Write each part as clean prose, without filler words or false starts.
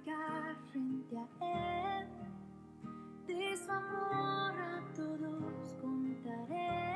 testificar frente a Él, de su amor a todos contaré.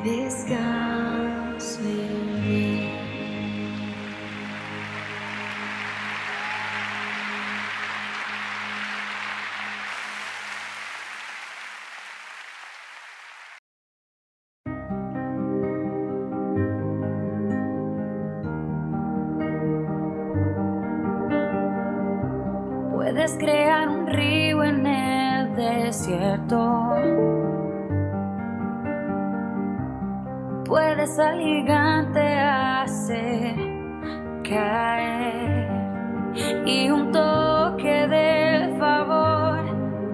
descanso en mí. Puedes crear un río en el desierto. Puedes al gigante hacer caer, y un toque del favor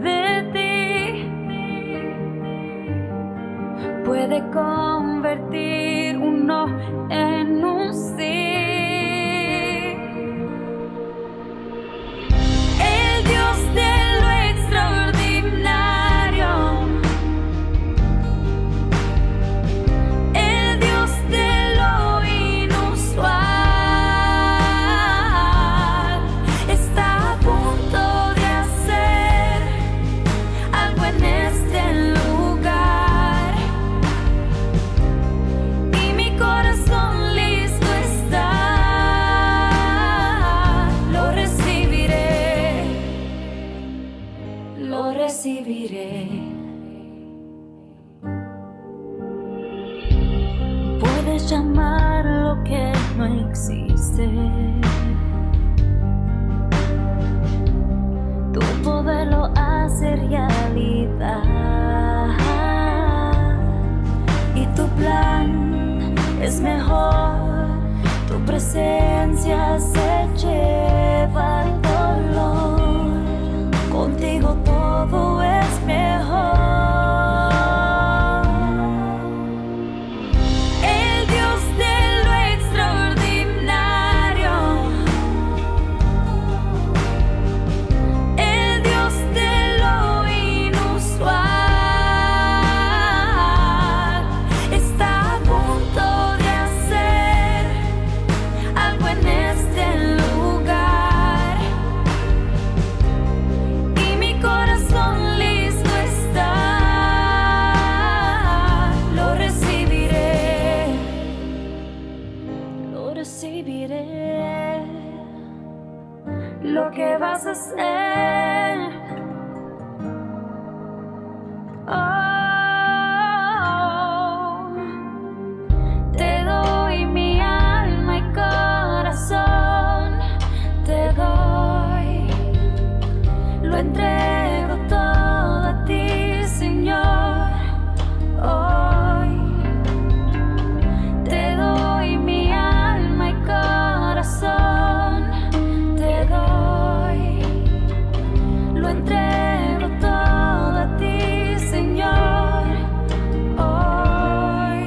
de ti puede convertir un no en un sí. El Dios de lo extraordinario, el Dios de lo inusual, está a punto de hacer algo en este lugar, y mi corazón listo está. Lo recibiré, lo recibiré. Puedes llamar lo que no existe, tu poder lo hace realidad, y tu plan es mejor. Tu presencia se lleva el dolor, contigo todo es mejor. El Dios de lo extraordinario, el Dios de lo inusual, está a punto de hacer algo en este lugar, y mi corazón listo está. Lo recibiré, lo recibiré. Lo que vas a hacer, oh, te doy mi alma y corazón, te doy, lo entrego todo a ti, Señor. Hoy te doy mi alma y corazón, te doy, lo entrego todo a ti, Señor. Hoy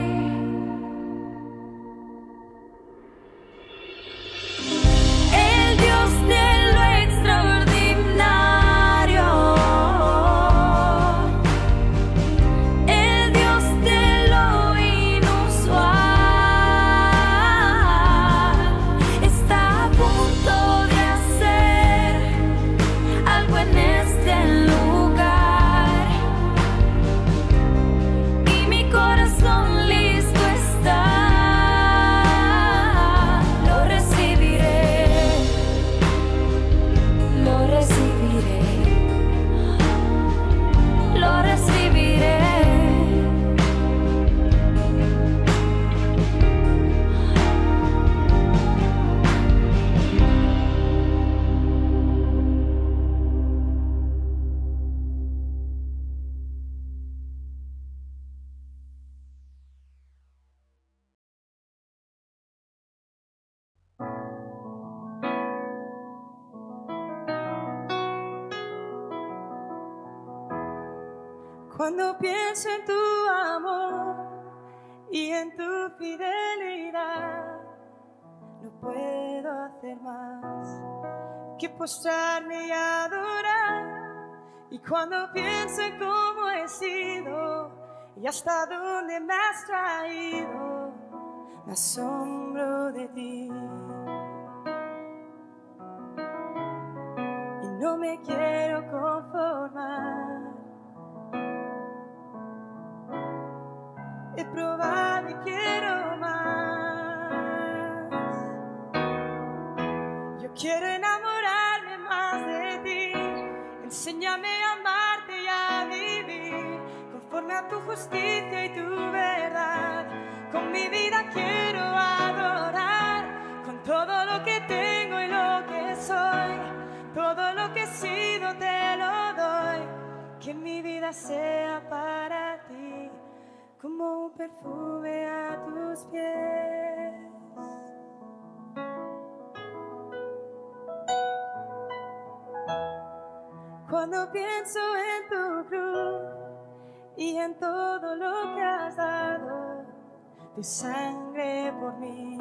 el Dios de lo extraordinario, el Dios de lo inusual, está a punto de hacer algo en este lugar, y mi corazón listo está. Lo recibiré, lo recibiré, lo recibiré. Cuando pienso en tu amor y en tu fidelidad, no puedo hacer más que postrarme y adorar. Y cuando pienso en cómo he sido y hasta dónde me has traído, me asombro de ti. Y no me quiero conformar he probado y quiero más. Yo quiero enamorarme más de ti. Enséñame a amarte y a vivir conforme a tu justicia y tu verdad. Con mi vida quiero adorar, con todo lo que tengo y lo que soy. Todo lo que he sido te lo doy. Que mi vida sea para ti como un perfume a tus pies. Cuando pienso en tu cruz y en todo lo que has dado, tu sangre por mí,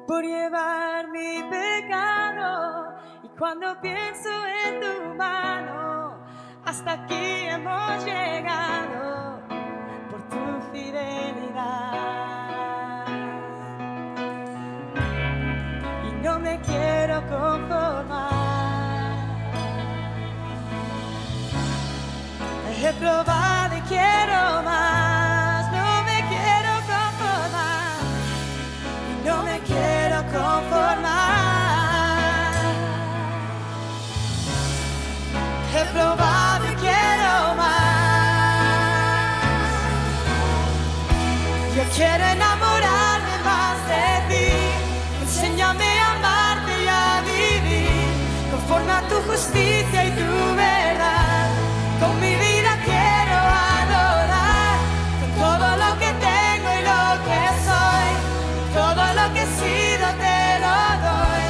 por llevar mi pecado. Y cuando pienso en tu mano, hasta aquí hemos llegado por tu fidelidad. Y no me quiero conformar. He probado y quiero más. No me quiero conformar. Y no me quiero conformar. He probado y quiero más. Yo quiero enamorarme más de ti. Enséñame a amarte y a vivir conforme a tu justicia y tu verdad. Con mi vida quiero adorar, con todo lo que tengo y lo que soy. Todo lo que he sido te lo doy.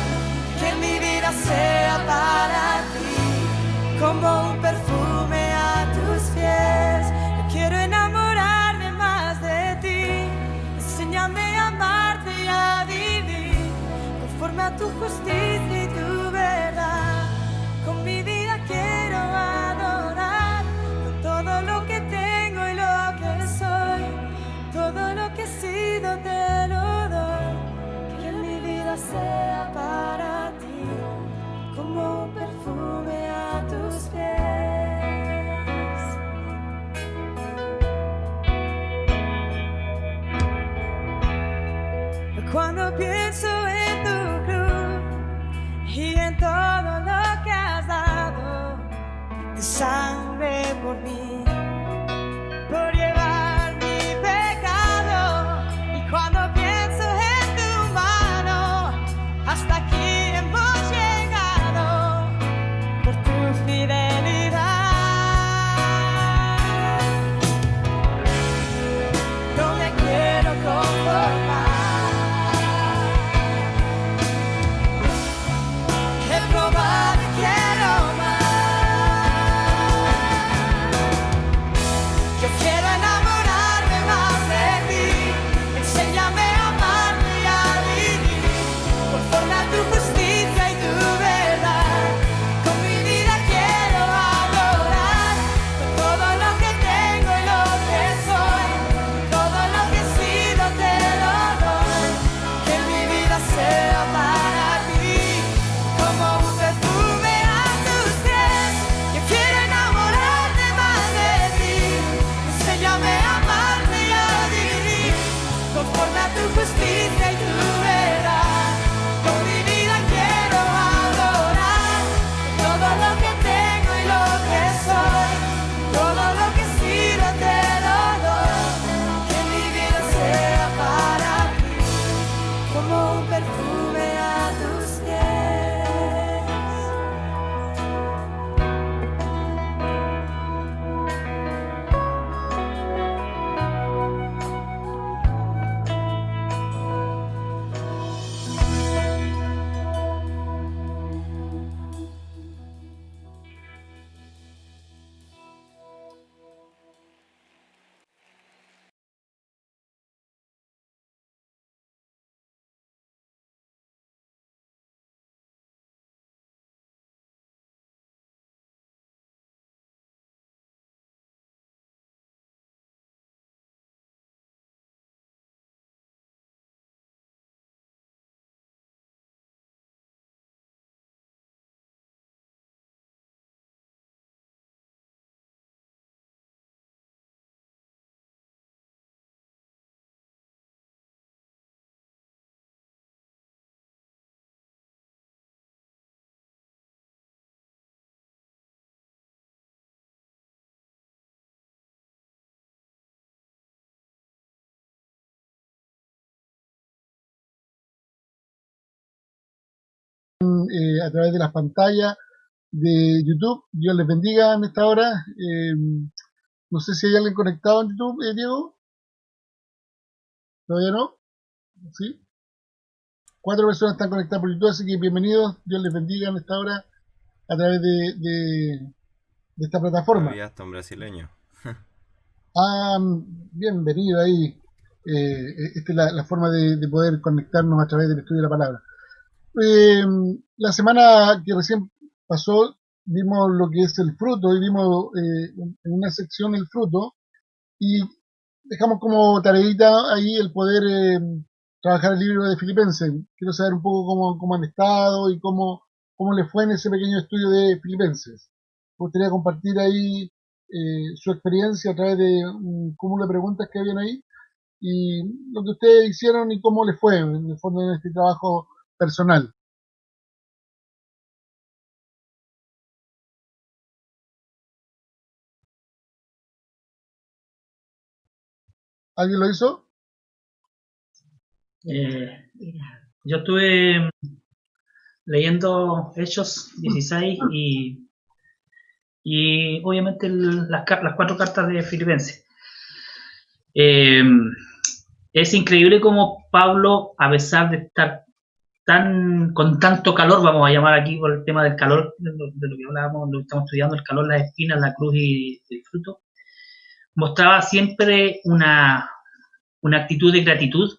Que mi vida sea para ti como un perfume a tus pies. Yo quiero enamorarme más de ti. Enséñame a amarte y a vivir conforme a tu justicia y tu verdad. Con mi vida quiero adorar, con todo lo que tengo y lo que soy. Todo lo que he sido te lo doy. Que mi vida sea para ti como un perfume a tus pies. Cuando pienso en tu cruz y en todo lo que has dado, tu sangre por mí, por llevar mi pecado. Y cuando pienso en tu mano, hasta aquí hemos llegado por tu fidelidad. No me quiero conformar. He probado y quiero más. a través de las pantallas de YouTube. Dios les bendiga en esta hora. No sé si hay alguien conectado en YouTube, Diego. ¿Todavía no? ¿Sí? 4 personas están conectadas por YouTube, así que bienvenidos. Dios les bendiga en esta hora a través de esta plataforma. Había hasta un brasileño. Bienvenido ahí. Esta es la forma de poder conectarnos a través del estudio de la palabra. La semana que recién pasó vimos lo que es el fruto y vimos en una sección el fruto y dejamos como tareita ahí el poder trabajar el libro de Filipenses. Quiero saber un poco cómo han estado y cómo les fue en ese pequeño estudio de Filipenses. Me gustaría compartir ahí su experiencia a través de un cúmulo de preguntas que habían ahí y lo que ustedes hicieron y cómo les fue en el fondo en este trabajo personal. ¿Alguien lo hizo? Yo estuve leyendo Hechos 16 y obviamente las 4 cartas de Filipenses. Es increíble cómo Pablo, a pesar de estar con tanto calor, vamos a llamar aquí por el tema del calor, de lo que hablábamos, lo que estamos estudiando, el calor, las espinas, la cruz y el fruto, mostraba siempre una actitud de gratitud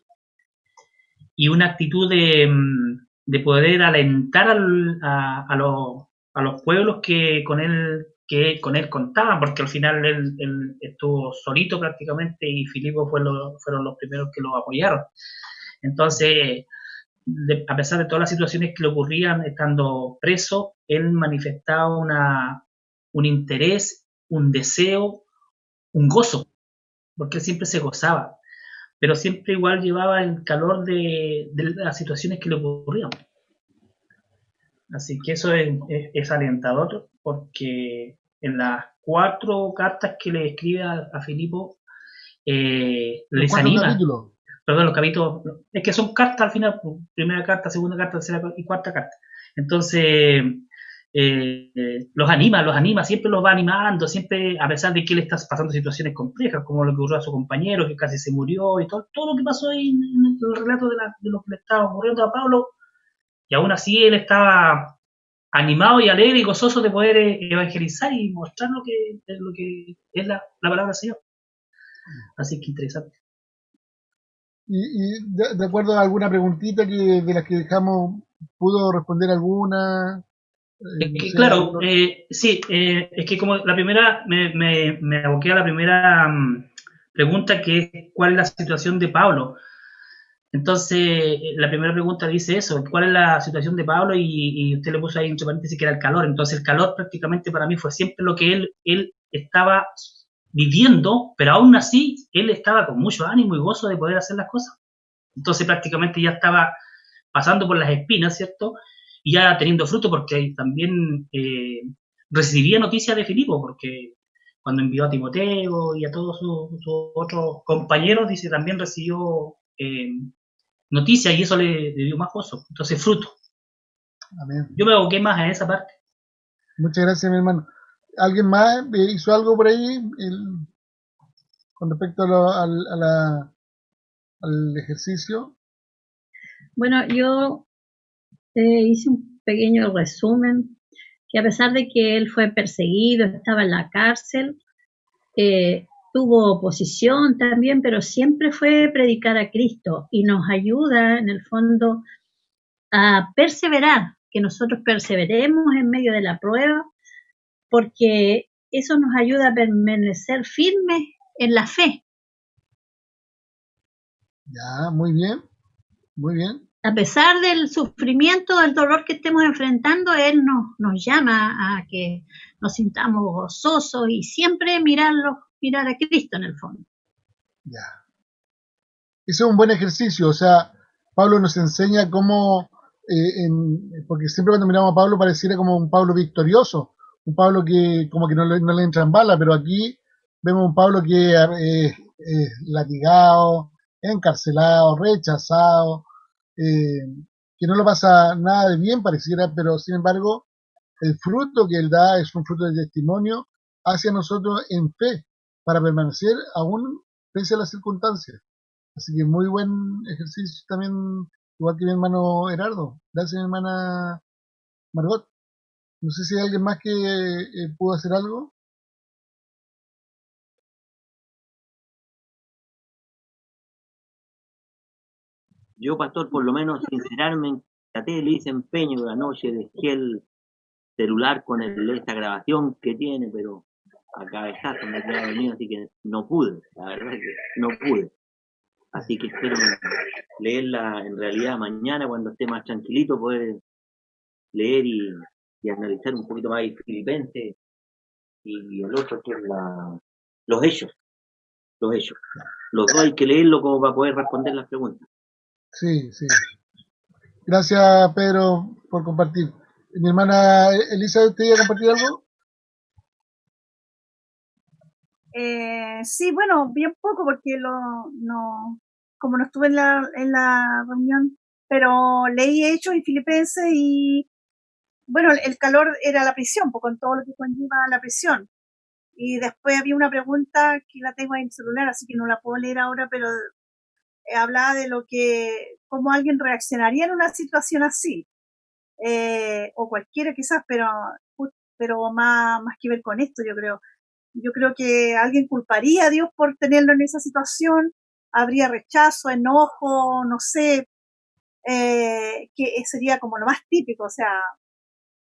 y una actitud de poder alentar a los pueblos que con él contaban, porque al final él estuvo solito prácticamente y Filipo fueron los primeros que lo apoyaron. Entonces, a pesar de todas las situaciones que le ocurrían estando preso, él manifestaba un interés, un deseo, un gozo, porque él siempre se gozaba, pero siempre igual llevaba el calor de las situaciones que le ocurrían. Así que eso es alentador, porque en las 4 cartas que le escribe a Filipo, les anima. Perdón, los capítulos, es que son cartas al final, primera carta, segunda carta, tercera y cuarta carta. Entonces, los anima, siempre los va animando, siempre, a pesar de que él está pasando situaciones complejas, como lo que ocurrió a su compañero, que casi se murió, y todo lo que pasó ahí en el relato de lo que le estaba ocurriendo a Pablo, y aún así él estaba animado y alegre y gozoso de poder evangelizar y mostrar lo que es la palabra del Señor. Así que interesante. Y de acuerdo a alguna preguntita de las que dejamos, ¿pudo responder alguna? Claro, sí, es que como la primera, me aboqué a la primera pregunta, que es ¿cuál es la situación de Pablo? Entonces, la primera pregunta dice eso, ¿cuál es la situación de Pablo? Y usted le puso ahí entre paréntesis que era el calor. Entonces, el calor prácticamente para mí fue siempre lo que él estaba viviendo, pero aún así, él estaba con mucho ánimo y gozo de poder hacer las cosas. Entonces, prácticamente ya estaba pasando por las espinas, ¿cierto? Y ya teniendo fruto, porque también recibía noticias de Filipo, porque cuando envió a Timoteo y a todos sus otros compañeros, dice, también recibió noticias y eso le dio más gozo. Entonces, fruto. Amén. Yo me aboqué más a esa parte. Muchas gracias, mi hermano. ¿Alguien más hizo algo por ahí con respecto al ejercicio? Bueno, yo hice un pequeño resumen, que a pesar de que él fue perseguido, estaba en la cárcel, tuvo oposición también, pero siempre fue predicar a Cristo y nos ayuda en el fondo a perseverar, que nosotros perseveremos en medio de la prueba, porque eso nos ayuda a permanecer firmes en la fe. Ya, muy bien, muy bien. A pesar del sufrimiento, del dolor que estemos enfrentando, Él nos llama a que nos sintamos gozosos y siempre mirar a Cristo en el fondo. Ya. Ese es un buen ejercicio, o sea, Pablo nos enseña cómo, porque siempre cuando miramos a Pablo pareciera como un Pablo victorioso, un Pablo que como que no le entran balas, pero aquí vemos un Pablo que es latigado, encarcelado, rechazado, que no lo pasa nada de bien, pareciera, pero sin embargo, el fruto que él da es un fruto de testimonio hacia nosotros en fe, para permanecer aún pese a las circunstancias. Así que muy buen ejercicio también, igual que mi hermano Gerardo. Gracias, mi hermana Margot. No sé si hay alguien más que pudo hacer algo. Yo, pastor, por lo menos sincerarme en la tele, hice empeño de la noche, dejé el celular con esta grabación que tiene, pero a cabezazo me quedaba dormido, así que no pude, la verdad es que no pude. Así que espero leerla en realidad mañana, cuando esté más tranquilito, poder leer y analizar un poquito más el Filipenses y el otro que es los hechos, los hechos. Los dos hay que leerlo como para poder responder las preguntas. Sí, sí. Gracias, Pedro, por compartir. Mi hermana Elizabeth, ¿te iba a compartir algo? Sí, bueno, bien poco porque como no estuve en la reunión, pero leí Hechos y Filipenses y bueno, el calor era la prisión, pues, con todo lo que conlleva la prisión. Y después había una pregunta que la tengo ahí en el celular, así que no la puedo leer ahora, pero hablaba de cómo alguien reaccionaría en una situación así, o cualquiera quizás, pero más que ver con esto, yo creo. Yo creo que alguien culparía a Dios por tenerlo en esa situación, habría rechazo, enojo, no sé, que sería como lo más típico, o sea,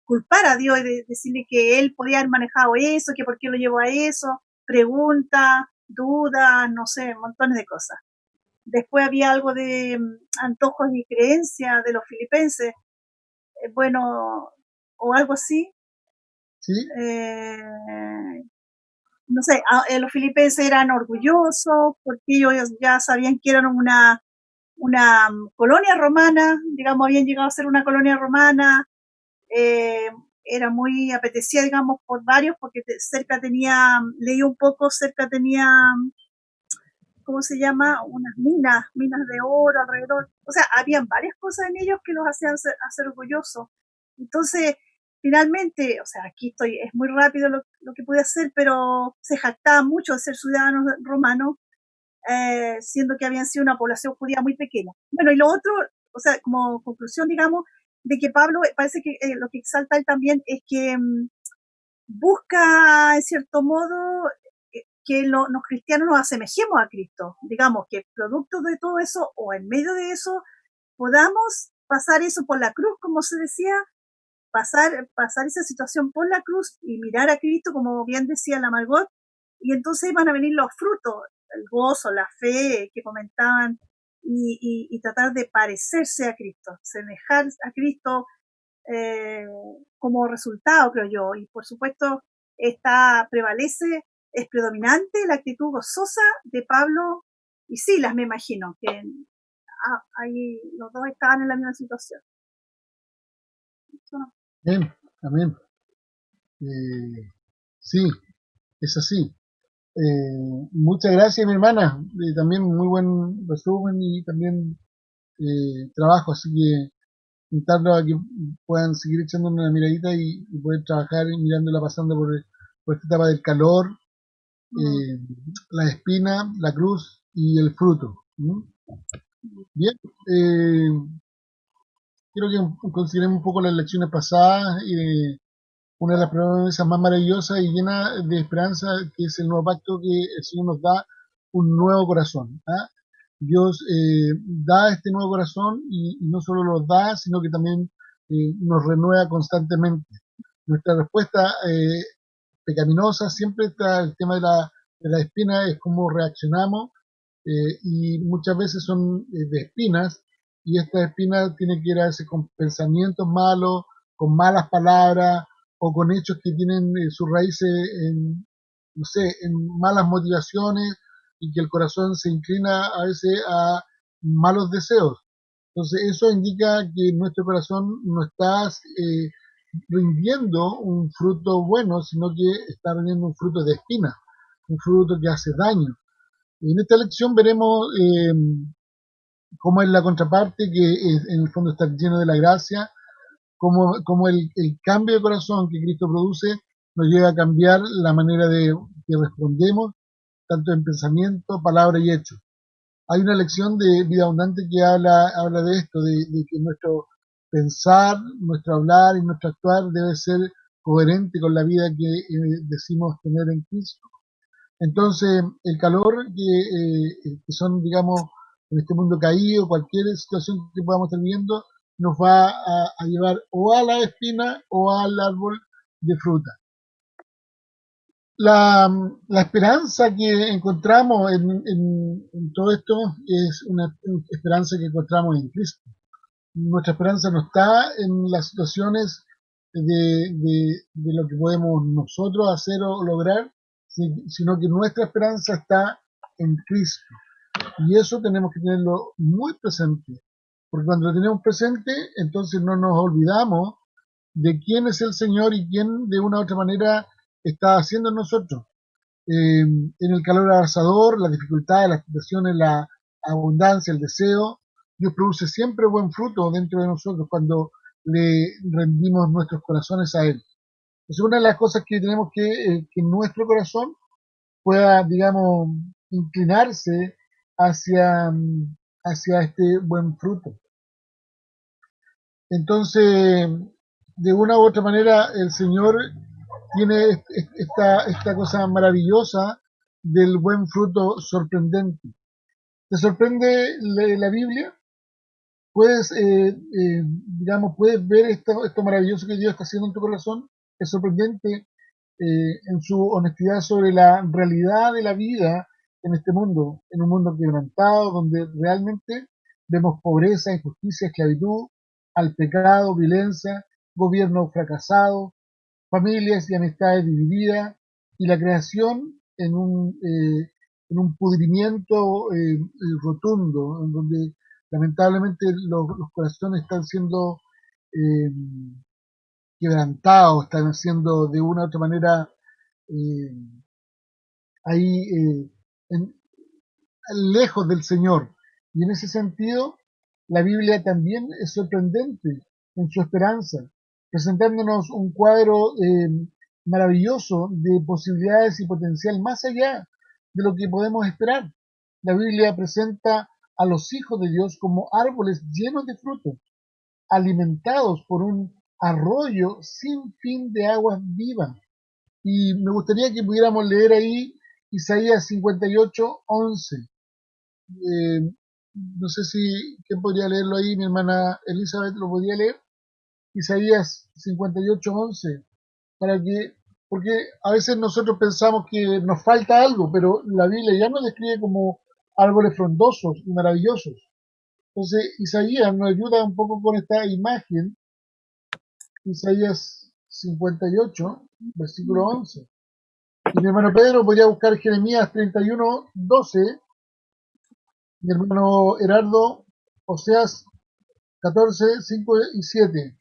culpar a Dios y decirle que él podía haber manejado eso, que por qué lo llevó a eso, preguntas, dudas, no sé, montones de cosas. Después había algo de antojos y creencias de los filipenses, bueno, o algo así. Sí. No sé, los filipenses eran orgullosos porque ellos ya sabían que eran una colonia romana, digamos, habían llegado a ser una colonia romana, era muy apetecida, digamos, por varios, porque cerca tenía, leí un poco, cerca tenía, ¿cómo se llama? Unas minas de oro alrededor. O sea, habían varias cosas en ellos que los hacían hacer orgullosos. Entonces, finalmente, o sea, aquí es muy rápido lo que pude hacer, pero se jactaban mucho de ser ciudadanos romanos, siendo que habían sido una población judía muy pequeña. Bueno, y lo otro, o sea, como conclusión, digamos, de que Pablo parece que lo que exalta él también es que busca, en cierto modo, que los cristianos nos asemejemos a Cristo. Digamos, que producto de todo eso, o en medio de eso, podamos pasar eso por la cruz, como se decía, pasar esa situación por la cruz y mirar a Cristo, como bien decía la Margot, y entonces van a venir los frutos, el gozo, la fe que comentaban, y tratar de parecerse a Cristo, semejar a Cristo como resultado, creo yo. Y por supuesto, prevalece, es predominante la actitud gozosa de Pablo y Silas, me imagino, que ahí los dos estaban en la misma situación. Amén, amén. Sí, es así. Muchas gracias, mi hermana. También muy buen resumen y también trabajo, así que invitarlos a que puedan seguir echando una miradita y poder trabajar mirándola pasando por esta etapa del calor, la espina, la cruz y el fruto. Bien, quiero que consideremos un poco las lecciones pasadas. Una de las promesas más maravillosas y llenas de esperanza, que es el nuevo pacto, que el Señor nos da un nuevo corazón. ¿Ah? Dios da este nuevo corazón y no solo lo da, sino que también nos renueva constantemente. Nuestra respuesta pecaminosa siempre está el tema de la espina, es cómo reaccionamos, y muchas veces son de espinas, y estas espinas tienen que ir a veces con pensamientos malos, con malas palabras, o con hechos que tienen sus raíces en, no sé, en malas motivaciones, y que el corazón se inclina a veces a malos deseos. Entonces eso indica que nuestro corazón no está rindiendo un fruto bueno, sino que está rindiendo un fruto de espina, un fruto que hace daño. En esta lección veremos cómo es la contraparte, que es, en el fondo está lleno de la gracia, cómo el cambio de corazón que Cristo produce nos lleva a cambiar la manera de que respondemos, tanto en pensamiento, palabra y hecho. Hay una lección de vida abundante que habla de esto, de que nuestro pensar, nuestro hablar y nuestro actuar debe ser coherente con la vida que decimos tener en Cristo. Entonces, el calor que son, digamos, en este mundo caído, cualquier situación que podamos estar viviendo, nos va a llevar o a la espina o al árbol de fruta. La esperanza que encontramos en todo esto es una esperanza que encontramos en Cristo. Nuestra esperanza no está en las situaciones de lo que podemos nosotros hacer o lograr, sino que nuestra esperanza está en Cristo. Y eso tenemos que tenerlo muy presente, porque cuando lo tenemos presente, entonces no nos olvidamos de quién es el Señor y quién de una u otra manera está haciendo en nosotros. En el calor abrasador, las dificultades, las tentaciones, la abundancia, el deseo, Dios produce siempre buen fruto dentro de nosotros cuando le rendimos nuestros corazones a Él. Es una de las cosas que tenemos que nuestro corazón pueda, digamos, inclinarse hacia este buen fruto. Entonces, de una u otra manera, el Señor tiene esta cosa maravillosa del buen fruto sorprendente. ¿Te sorprende la Biblia? Puedes, puedes ver esto maravilloso que Dios está haciendo en tu corazón. Es sorprendente en su honestidad sobre la realidad de la vida en este mundo, en un mundo quebrantado, donde realmente vemos pobreza, injusticia, esclavitud, al pecado, violencia, gobierno fracasado, familias y amistades divididas, y la creación en un pudrimiento rotundo, en donde lamentablemente los corazones están siendo quebrantados, están siendo de una u otra manera ahí lejos del Señor. Y en ese sentido, la Biblia también es sorprendente en su esperanza, presentándonos un cuadro maravilloso de posibilidades y potencial más allá de lo que podemos esperar. La Biblia presenta a los hijos de Dios como árboles llenos de frutos, alimentados por un arroyo sin fin de aguas vivas. Y me gustaría que pudiéramos leer ahí Isaías 58:11. No sé si, ¿quién podría leerlo ahí? Mi hermana Elizabeth lo podría leer. Isaías 58:11. Porque a veces nosotros pensamos que nos falta algo, pero la Biblia ya nos describe como árboles frondosos y maravillosos. Entonces, Isaías nos ayuda un poco con esta imagen. Isaías 58, versículo 11. Y mi hermano Pedro podría buscar Jeremías 31:12. Mi hermano Herardo, Oseas 14:5 y 7.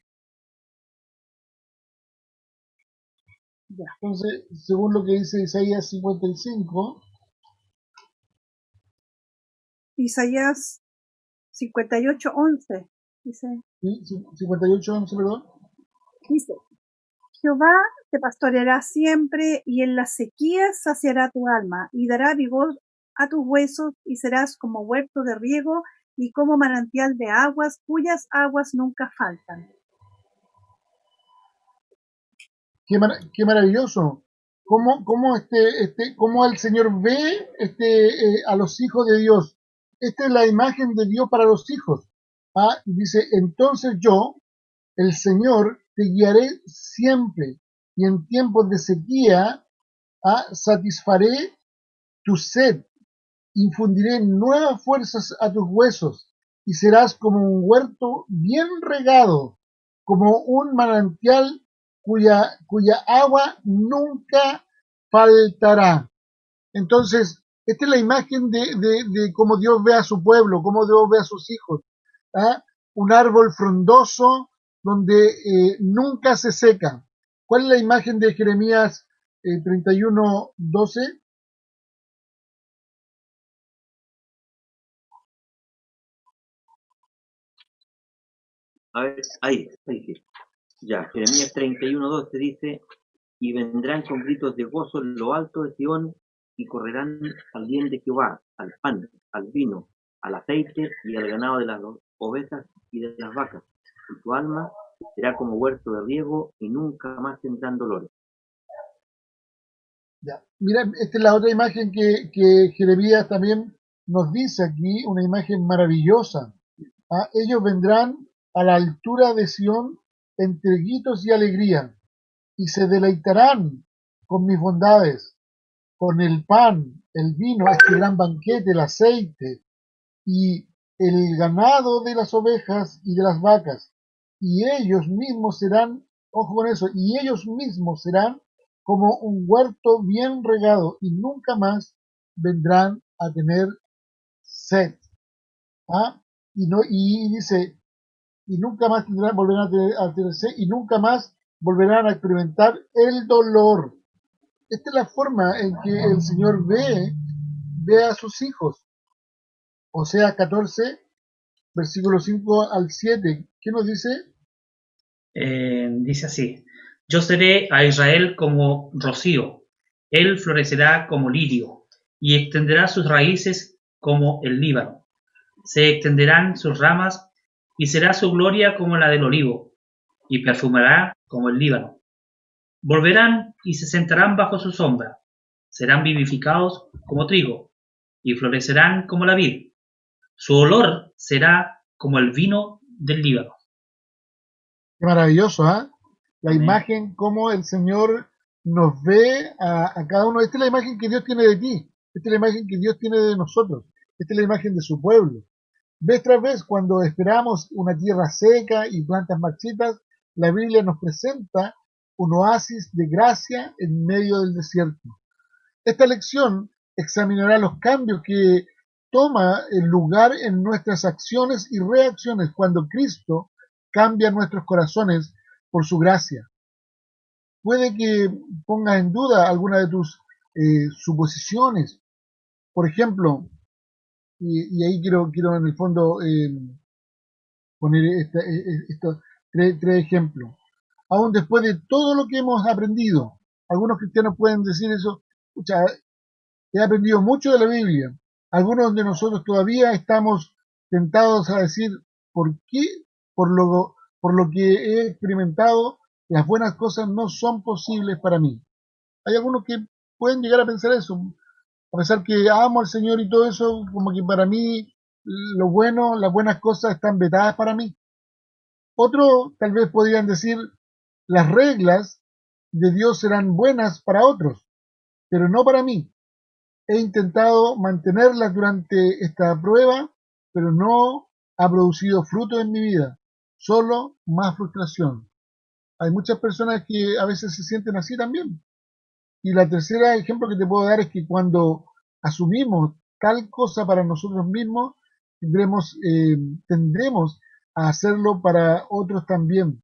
Ya. Entonces, según lo que dice Isaías 55, Isaías 58:11 dice, 58:11, perdón. dice, Jehová te pastoreará siempre y en las sequías saciará tu alma y dará vigor a tus huesos y serás como huerto de riego y como manantial de aguas cuyas aguas nunca faltan. Qué maravilloso. Cómo el Señor ve a los hijos de Dios. Esta es la imagen de Dios para los hijos. Dice, entonces yo, el Señor, te guiaré siempre y en tiempos de sequía satisfaré tu sed, infundiré nuevas fuerzas a tus huesos y serás como un huerto bien regado, como un manantial cuya agua nunca faltará. Entonces, esta es la imagen de cómo Dios ve a su pueblo, cómo Dios ve a sus hijos. Un árbol frondoso donde nunca se seca. ¿Cuál es la imagen de Jeremías 31:12? A ver, ahí sí. Ya, Jeremías 31:12 dice, y vendrán con gritos de gozo en lo alto de Sion, y correrán al bien de Jehová, al pan, al vino, al aceite y al ganado de las ovejas y de las vacas. Y tu alma será como huerto de riego y nunca más tendrán dolores. Ya. Mira, esta es la otra imagen que Jeremías también nos dice aquí, una imagen maravillosa. ¿Ah? Ellos vendrán a la altura de Sión entre gritos y alegría, y se deleitarán con mis bondades, con el pan, el vino, este gran banquete, el aceite, y el ganado de las ovejas y de las vacas, y ellos mismos serán, ojo con eso, y ellos mismos serán como un huerto bien regado, y nunca más vendrán a tener sed. ¿Ah? Y dice, y nunca más volverán a tener sed, y nunca más volverán a experimentar el dolor. Esta es la forma en que el Señor ve a sus hijos. Oseas 14, versículo 5 al 7. ¿Qué nos dice? Dice así, yo seré a Israel como rocío, él florecerá como lirio, y extenderá sus raíces como el Líbano. Se extenderán sus ramas, y será su gloria como la del olivo, y perfumará como el Líbano. Volverán y se sentarán bajo su sombra, serán vivificados como trigo, y florecerán como la vid. Su olor será como el vino del Líbano. Qué maravilloso, ¿ah? La Amén. imagen, cómo el Señor nos ve a cada uno. Esta es la imagen que Dios tiene de ti. Esta es la imagen que Dios tiene de nosotros. Esta es la imagen de su pueblo. Vez tras vez, cuando esperamos una tierra seca y plantas marchitas, la Biblia nos presenta un oasis de gracia en medio del desierto. Esta lección examinará los cambios que toma el lugar en nuestras acciones y reacciones cuando Cristo cambia nuestros corazones por su gracia. Puede que pongas en duda alguna de tus suposiciones. Por ejemplo, y ahí quiero en el fondo poner estos tres ejemplos. Aún después de todo lo que hemos aprendido, algunos cristianos pueden decir eso, escucha, he aprendido mucho de la Biblia. Algunos de nosotros todavía estamos tentados a decir, ¿por qué? Por lo que he experimentado, las buenas cosas no son posibles para mí. Hay algunos que pueden llegar a pensar eso, a pesar que amo al Señor y todo eso, como que para mí lo bueno, las buenas cosas están vetadas para mí. Otros tal vez podrían decir, las reglas de Dios serán buenas para otros, pero no para mí. He intentado mantenerlas durante esta prueba, pero no ha producido fruto en mi vida, solo más frustración. Hay muchas personas que a veces se sienten así también. Y la tercera ejemplo que te puedo dar es que cuando asumimos tal cosa para nosotros mismos, tendremos a hacerlo para otros también.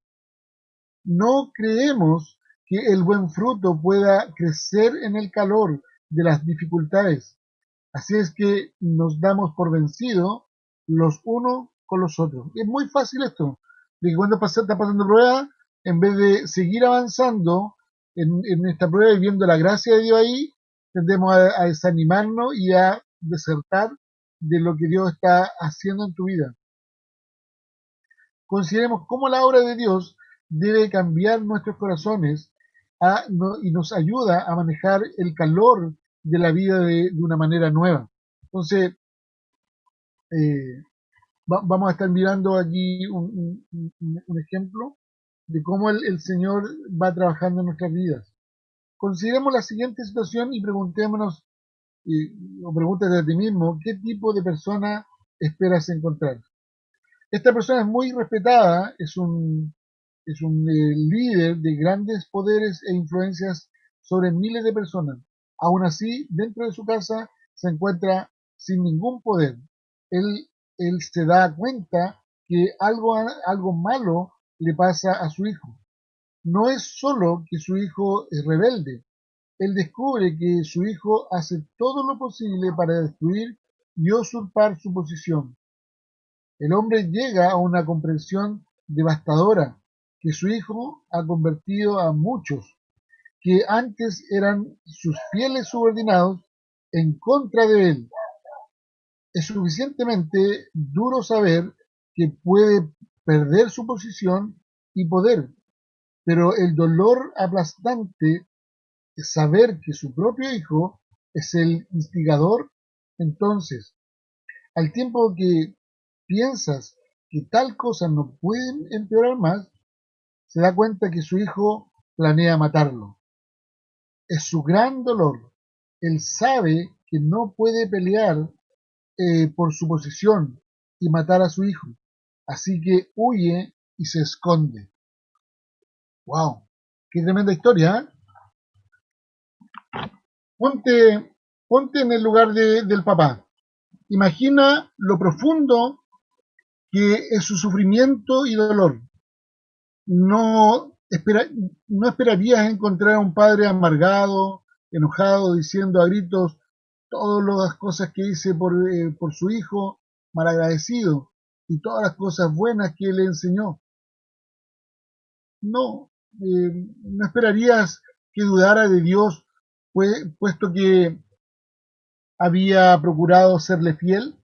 No creemos que el buen fruto pueda crecer en el calor de las dificultades. Así es que nos damos por vencidos los unos con los otros. Es muy fácil esto, de que cuando está pasando prueba, en vez de seguir avanzando en esta prueba y viendo la gracia de Dios ahí, tendemos a desanimarnos y a desertar de lo que Dios está haciendo en tu vida. Consideremos cómo la obra de Dios debe cambiar nuestros corazones y nos ayuda a manejar el calor de la vida de una manera nueva. Entonces, vamos a estar mirando aquí un ejemplo de cómo el Señor va trabajando en nuestras vidas. Consideremos la siguiente situación y preguntémonos, o pregúntate a ti mismo, ¿qué tipo de persona esperas encontrar? Esta persona es muy respetada, es un líder de grandes poderes e influencias sobre miles de personas. Aún así, dentro de su casa se encuentra sin ningún poder. Él se da cuenta que algo malo le pasa a su hijo. No es solo que su hijo es rebelde. Él descubre que su hijo hace todo lo posible para destruir y usurpar su posición. El hombre llega a una comprensión devastadora que su hijo ha convertido a muchos que antes eran sus fieles subordinados en contra de él. Es suficientemente duro saber que puede perder su posición y poder, pero el dolor aplastante es saber que su propio hijo es el instigador. Entonces, al tiempo que piensas que tal cosa no puede empeorar más, se da cuenta que su hijo planea matarlo. Es su gran dolor. Él sabe que no puede pelear por su posición y matar a su hijo, así que huye y se esconde. ¡Wow! ¡Qué tremenda historia! Ponte en el lugar del papá. Imagina lo profundo que es su sufrimiento y dolor. No, no esperarías encontrar a un padre amargado, enojado, diciendo a gritos todas las cosas que hice por su hijo, malagradecido, y todas las cosas buenas que le enseñó. No, no esperarías que dudara de Dios, puesto que había procurado serle fiel.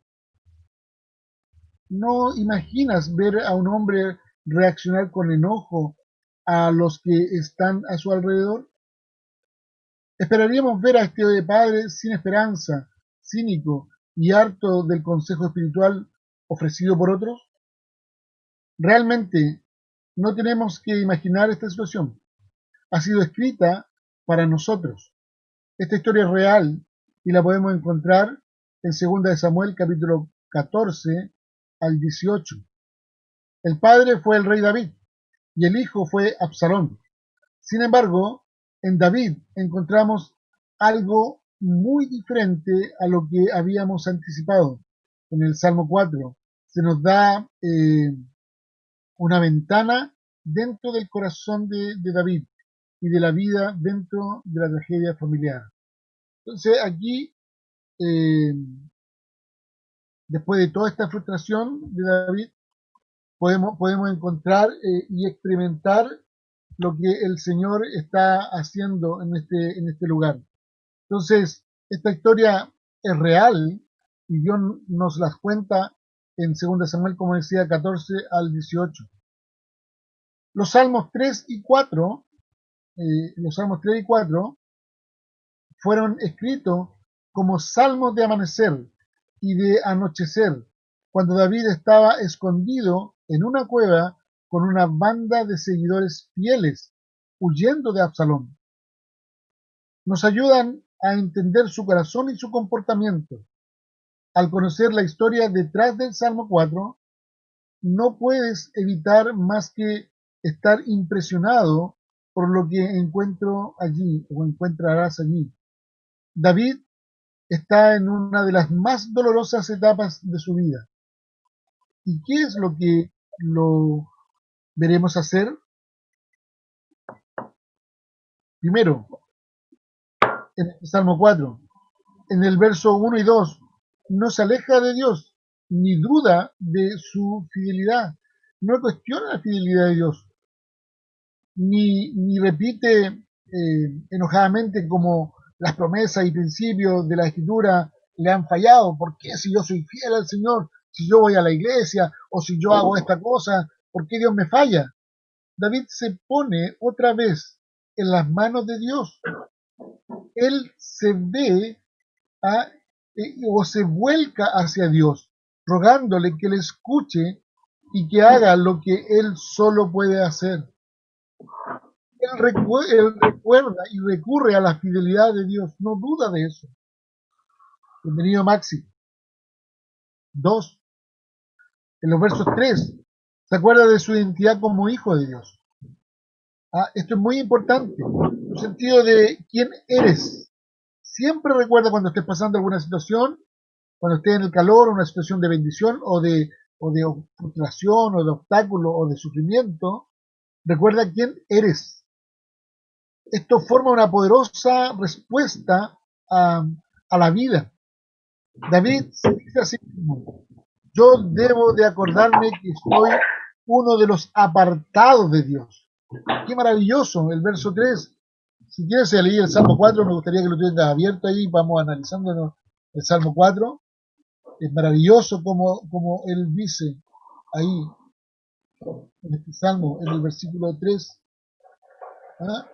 No imaginas ver a un hombre reaccionar con enojo a los que están a su alrededor. Esperaríamos ver a este padre sin esperanza, cínico y harto del consejo espiritual ofrecido por otros. Realmente no tenemos que imaginar esta situación. Ha sido escrita para nosotros. Esta historia es real y la podemos encontrar en 2 de Samuel capítulo 14 al 18. El padre fue el rey David y el hijo fue Absalón. Sin embargo, en David encontramos algo muy diferente a lo que habíamos anticipado. En el Salmo 4 se nos da una ventana dentro del corazón de David y de la vida dentro de la tragedia familiar. Entonces aquí, después de toda esta frustración de David, podemos encontrar y experimentar lo que el Señor está haciendo en este lugar. Entonces, esta historia es real y Dios nos las cuenta en 2 Samuel, como decía, 14 al 18. Los Salmos 3 y 4, fueron escritos como salmos de amanecer y de anochecer, cuando David estaba escondido en una cueva con una banda de seguidores fieles, huyendo de Absalón. Nos ayudan a entender su corazón y su comportamiento. Al conocer la historia detrás del Salmo 4, no puedes evitar más que estar impresionado por lo que encuentro allí o encontrarás allí. David está en una de las más dolorosas etapas de su vida. ¿Y qué es lo que lo veremos hacer? Primero, en el Salmo 4, en el verso 1 y 2, no se aleja de Dios, ni duda de su fidelidad, no cuestiona la fidelidad de Dios, ni repite enojadamente como las promesas y principios de la Escritura le han fallado. ¿Por qué si yo soy fiel al Señor, si yo voy a la iglesia o si yo hago esta cosa, por qué Dios me falla? David se pone otra vez en las manos de Dios. Él se ve o se vuelca hacia Dios, rogándole que le escuche y que haga lo que él solo puede hacer. Él recuerda y recurre a la fidelidad de Dios, no duda de eso. Bienvenido, Maxi. 2. En los versos 3, se acuerda de su identidad como hijo de Dios. Esto es muy importante, el sentido de quién eres. Siempre recuerda cuando estés pasando alguna situación, cuando estés en el calor, una situación de bendición o de frustración o de obstáculo o de sufrimiento, recuerda quién eres. Esto forma una poderosa respuesta a la vida. David se dice así mismo: yo debo de acordarme que estoy uno de los apartados de Dios. Qué maravilloso, el verso 3. Si quieres leer el Salmo 4, me gustaría que lo tengas abierto ahí, vamos analizando el Salmo 4. Es maravilloso como él dice ahí, en este Salmo, en el versículo 3. ¿Ah?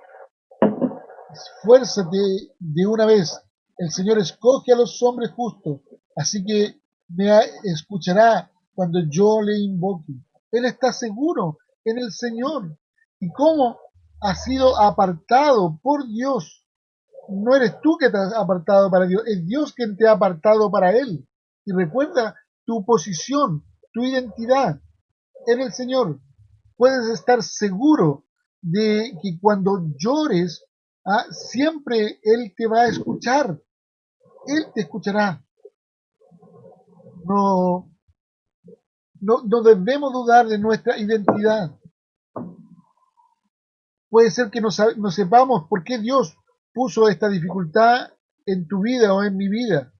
Esfuérzate de una vez. El Señor escoge a los hombres justos, así que me escuchará cuando yo le invoque. Él está seguro en el Señor. ¿Y cómo ha sido apartado por Dios? No eres tú que te has apartado para Dios, es Dios quien te ha apartado para Él. Y recuerda tu posición, tu identidad en el Señor. Puedes estar seguro de que cuando llores, siempre Él te va a escuchar. Él te escuchará. No debemos dudar de nuestra identidad. Puede ser que no sepamos por qué Dios puso esta dificultad en tu vida o en mi vida,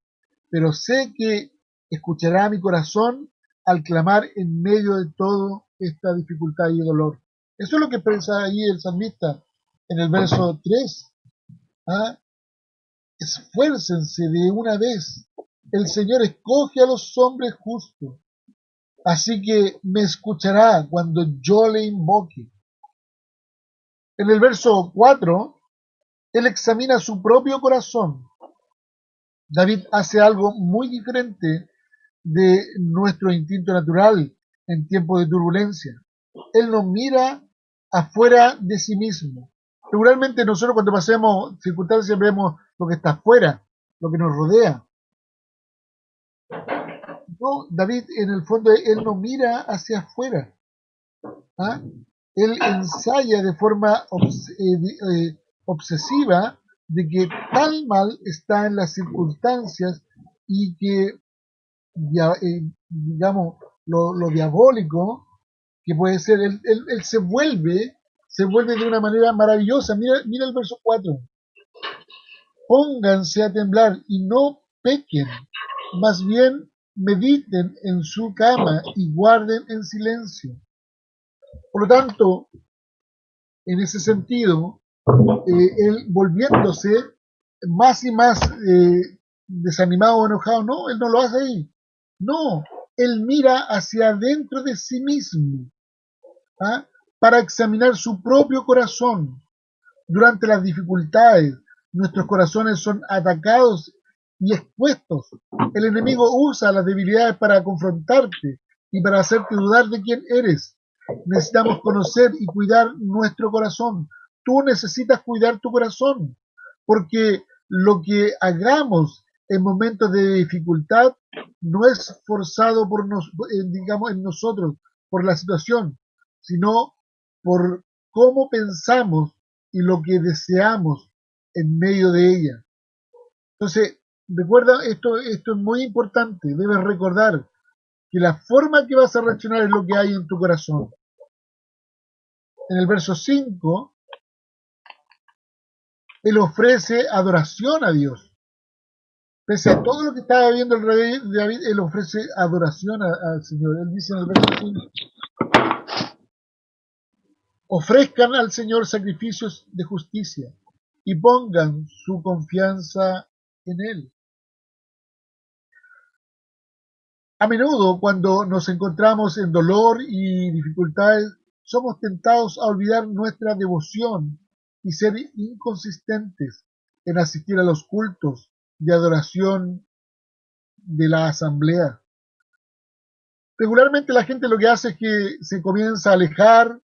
pero sé que escuchará mi corazón al clamar en medio de toda esta dificultad y dolor. Eso es lo que expresa ahí el salmista en el verso 3. Esfuércense de una vez. El Señor escoge a los hombres justos, así que me escuchará cuando yo le invoque. En el verso 4, él examina su propio corazón. David hace algo muy diferente de nuestro instinto natural en tiempos de turbulencia. Él no mira afuera de sí mismo. Regularmente nosotros cuando pasemos circunstancias vemos lo que está afuera, lo que nos rodea. No, David en el fondo él no mira hacia afuera. Él ensaya de forma obsesiva de que tal mal está en las circunstancias y que digamos lo diabólico que puede ser, él se vuelve de una manera maravillosa. Mira el verso 4. Pónganse a temblar y no pequen, más bien mediten en su cama y guarden en silencio. Por lo tanto, en ese sentido, él volviéndose más y más desanimado o enojado, no, él no lo hace ahí. No, él mira hacia adentro de sí mismo para examinar su propio corazón. Durante las dificultades, nuestros corazones son atacados y expuestos. El enemigo usa las debilidades para confrontarte y para hacerte dudar de quién eres. Necesitamos conocer y cuidar nuestro corazón. Tú necesitas cuidar tu corazón, porque lo que hagamos en momentos de dificultad no es forzado por en nosotros, por la situación, sino por cómo pensamos y lo que deseamos en medio de ella. Entonces, recuerda, esto es muy importante. Debes recordar que la forma que vas a reaccionar es lo que hay en tu corazón. En el verso 5, él ofrece adoración a Dios. Pese a todo lo que estaba viendo el rey David, él ofrece adoración al Señor. Él dice en el verso 5, ofrezcan al Señor sacrificios de justicia y pongan su confianza en Él. A menudo, cuando nos encontramos en dolor y dificultades, somos tentados a olvidar nuestra devoción y ser inconsistentes en asistir a los cultos de adoración de la asamblea. Regularmente la gente lo que hace es que se comienza a alejar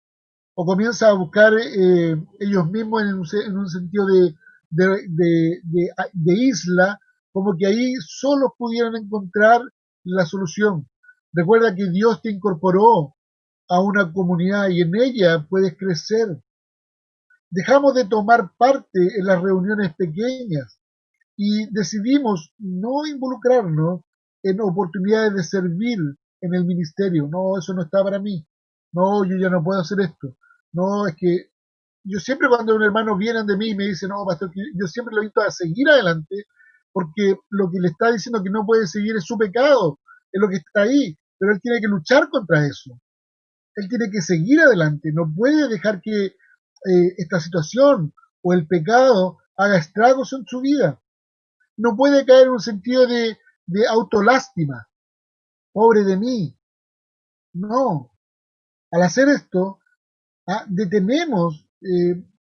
o comienza a buscar ellos mismos en un sentido de isla, como que ahí solo pudieran encontrar la solución. Recuerda que Dios te incorporó a una comunidad y en ella puedes crecer. Dejamos de tomar parte en las reuniones pequeñas y decidimos no involucrarnos en oportunidades de servir en el ministerio. No, eso no está para mí. No, yo ya no puedo hacer esto. No, es que yo siempre cuando un hermano viene de mí y me dice, no, pastor, yo siempre lo invito a seguir adelante porque lo que le está diciendo que no puede seguir es su pecado, es lo que está ahí, pero él tiene que luchar contra eso. Él tiene que seguir adelante, no puede dejar que esta situación o el pecado haga estragos en su vida. No puede caer en un sentido de autolástima. Pobre de mí. No. Al hacer esto, detenemos,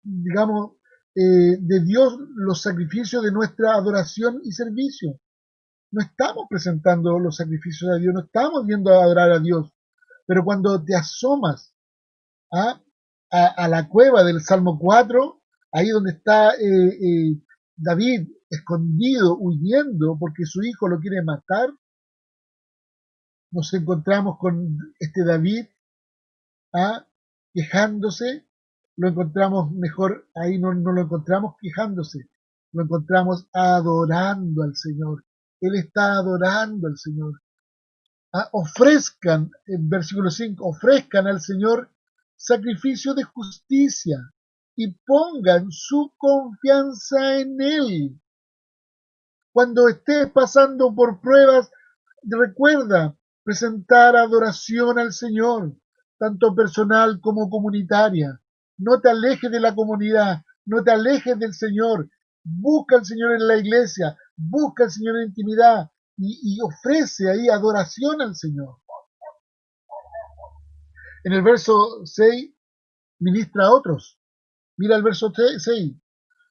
digamos, de Dios los sacrificios de nuestra adoración y servicio. No estamos presentando los sacrificios a Dios, no estamos viendo a adorar a Dios. Pero cuando te asomas a la cueva del Salmo 4, ahí donde está David escondido, huyendo, porque su hijo lo quiere matar, nos encontramos con este David quejándose. Lo encontramos mejor, ahí no lo encontramos quejándose, lo encontramos adorando al Señor. Él está adorando al Señor. Ofrezcan, en versículo 5, ofrezcan al Señor sacrificio de justicia y pongan su confianza en Él. Cuando estés pasando por pruebas, recuerda presentar adoración al Señor, tanto personal como comunitaria. No te alejes de la comunidad, no te alejes del Señor. Busca al Señor en la iglesia, busca al Señor en intimidad y ofrece ahí adoración al Señor. En el verso 6, ministra a otros. Mira el verso 6.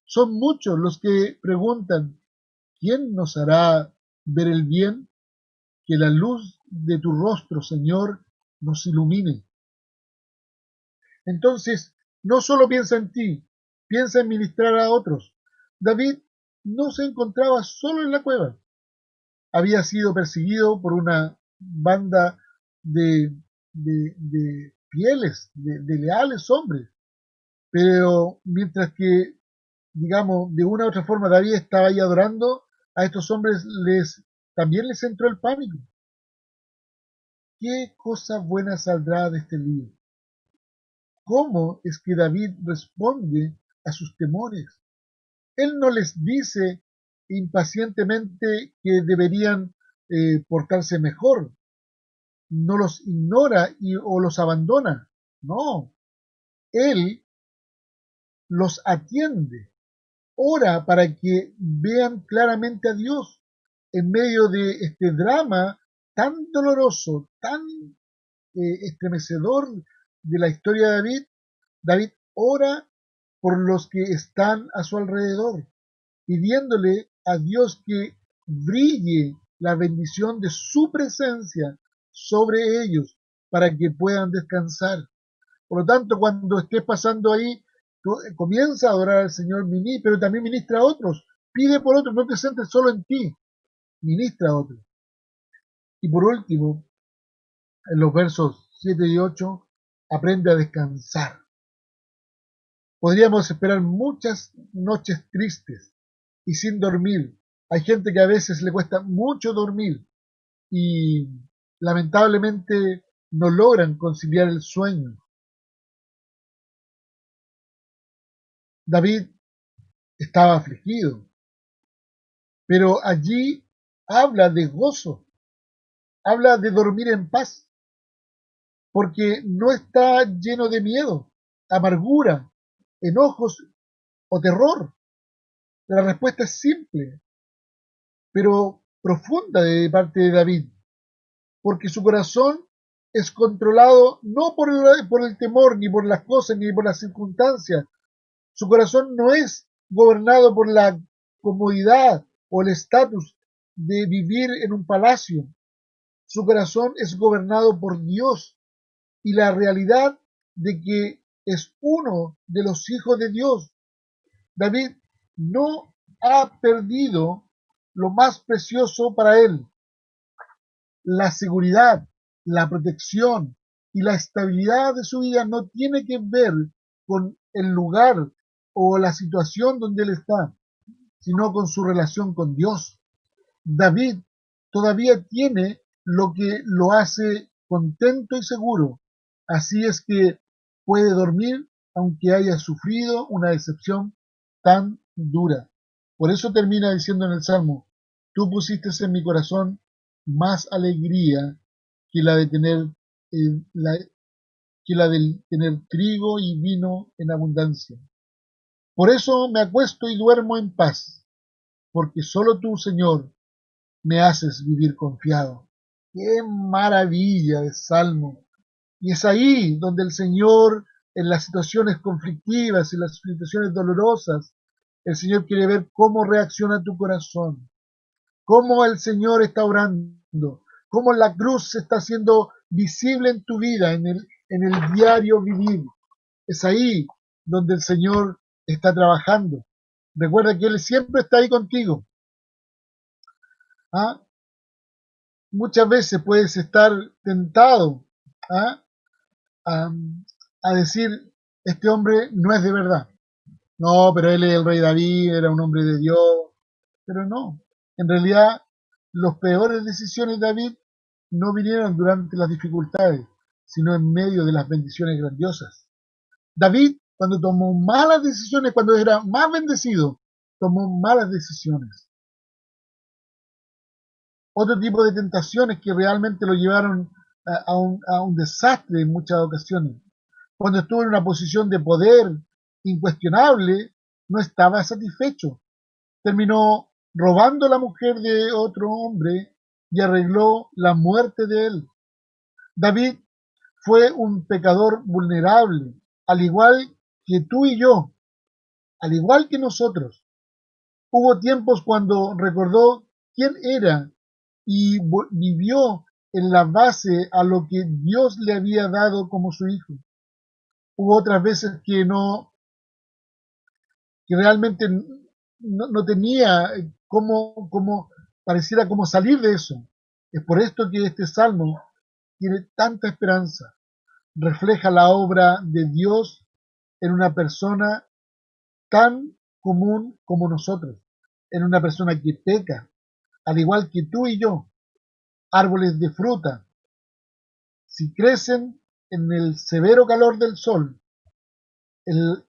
Son muchos los que preguntan, ¿quién nos hará ver el bien? Que la luz de tu rostro, Señor, nos ilumine. Entonces, no solo piensa en ti, piensa en ministrar a otros. David no se encontraba solo en la cueva. Había sido perseguido por una banda de fieles, de leales hombres. Pero mientras que, digamos, de una u otra forma David estaba ahí adorando, a estos hombres también les entró el pánico. ¿Qué cosa buena saldrá de este libro? ¿Cómo es que David responde a sus temores? Él no les dice impacientemente que deberían portarse mejor. No los ignora o los abandona. No. Él los atiende. Ora para que vean claramente a Dios en medio de este drama tan doloroso, tan estremecedor de la historia de David. David ora por los que están a su alrededor, pidiéndole a Dios que brille la bendición de su presencia sobre ellos para que puedan descansar. Por lo tanto, cuando estés pasando ahí, comienza a adorar al Señor, pero también ministra a otros, pide por otros, no te centres solo en ti, ministra a otros. Y por último, en los versos 7 y 8, aprende a descansar. Podríamos esperar muchas noches tristes y sin dormir. Hay gente que a veces le cuesta mucho dormir y lamentablemente no logran conciliar el sueño. David estaba afligido, pero allí habla de gozo, habla de dormir en paz, porque no está lleno de miedo, amargura, enojos o terror. La respuesta es simple, pero profunda de parte de David, porque su corazón es controlado no por el temor, ni por las cosas, ni por las circunstancias. Su corazón no es gobernado por la comodidad o el estatus de vivir en un palacio. Su corazón es gobernado por Dios y la realidad de que es uno de los hijos de Dios. David no ha perdido lo más precioso para él: la seguridad, la protección y la estabilidad de su vida no tiene que ver con el lugar o la situación donde él está, sino con su relación con Dios. David todavía tiene lo que lo hace contento y seguro. Así es que puede dormir aunque haya sufrido una decepción tan dura. Por eso termina diciendo en el Salmo: tú pusiste en mi corazón más alegría que la de tener que la del tener trigo y vino en abundancia. Por eso me acuesto y duermo en paz, porque solo tú, Señor, me haces vivir confiado. ¡Qué maravilla de salmo! Y es ahí donde el Señor, en las situaciones conflictivas, en las situaciones dolorosas, el Señor quiere ver cómo reacciona tu corazón, cómo el Señor está orando, cómo la cruz se está haciendo visible en tu vida, en el diario vivir. Es ahí donde el Señor está trabajando. Recuerda que Él siempre está ahí contigo. ¿Ah? Muchas veces puedes estar tentado, ¿ah?, a decir, este hombre no es de verdad. No, pero él es el rey David, era un hombre de Dios. Pero no, en realidad las peores decisiones de David no vinieron durante las dificultades, sino en medio de las bendiciones grandiosas. David, cuando tomó malas decisiones, cuando era más bendecido, tomó malas decisiones. Otro tipo de tentaciones que realmente lo llevaron a un desastre en muchas ocasiones. Cuando estuvo en una posición de poder incuestionable, no estaba satisfecho. Terminó robando la mujer de otro hombre y arregló la muerte de él. David fue un pecador vulnerable, al igual que tú y yo, al igual que nosotros. Hubo tiempos cuando recordó quién era y vivió en la base a lo que Dios le había dado como su hijo. Hubo otras veces que realmente no tenía cómo pareciera como salir de eso. Es por esto que este salmo tiene tanta esperanza. Refleja la obra de Dios en una persona tan común como nosotros, en una persona que peca, al igual que tú y yo. Árboles de fruta, si crecen en el severo calor del sol, en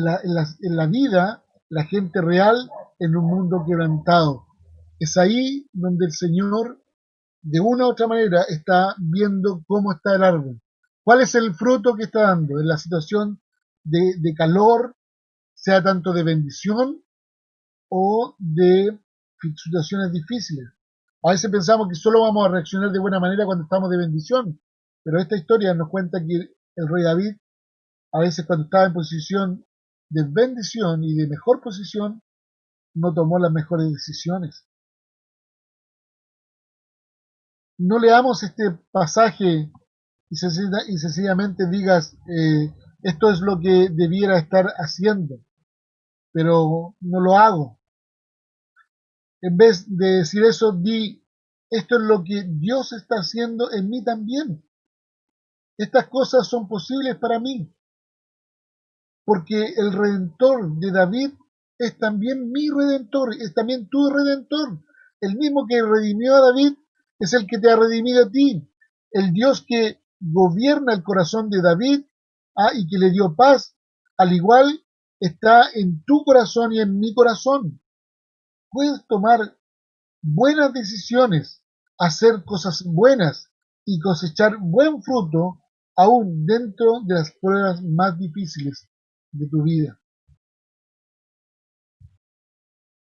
la vida, la gente real en un mundo quebrantado. Es ahí donde el Señor, de una u otra manera, está viendo cómo está el árbol. ¿Cuál es el fruto que está dando en la situación de calor, sea tanto de bendición o de situaciones difíciles? A veces pensamos que solo vamos a reaccionar de buena manera cuando estamos de bendición, pero esta historia nos cuenta que el rey David, a veces cuando estaba en posición de bendición y de mejor posición, no tomó las mejores decisiones. No leamos este pasaje y sencillamente digas, esto es lo que debiera estar haciendo, pero no lo hago. En vez de decir eso, di, esto es lo que Dios está haciendo en mí también. Estas cosas son posibles para mí, porque el Redentor de David es también mi Redentor, es también tu Redentor. El mismo que redimió a David es el que te ha redimido a ti. El Dios que gobierna el corazón de David y que le dio paz, al igual está en tu corazón y en mi corazón. Puedes tomar buenas decisiones, hacer cosas buenas y cosechar buen fruto aún dentro de las pruebas más difíciles de tu vida.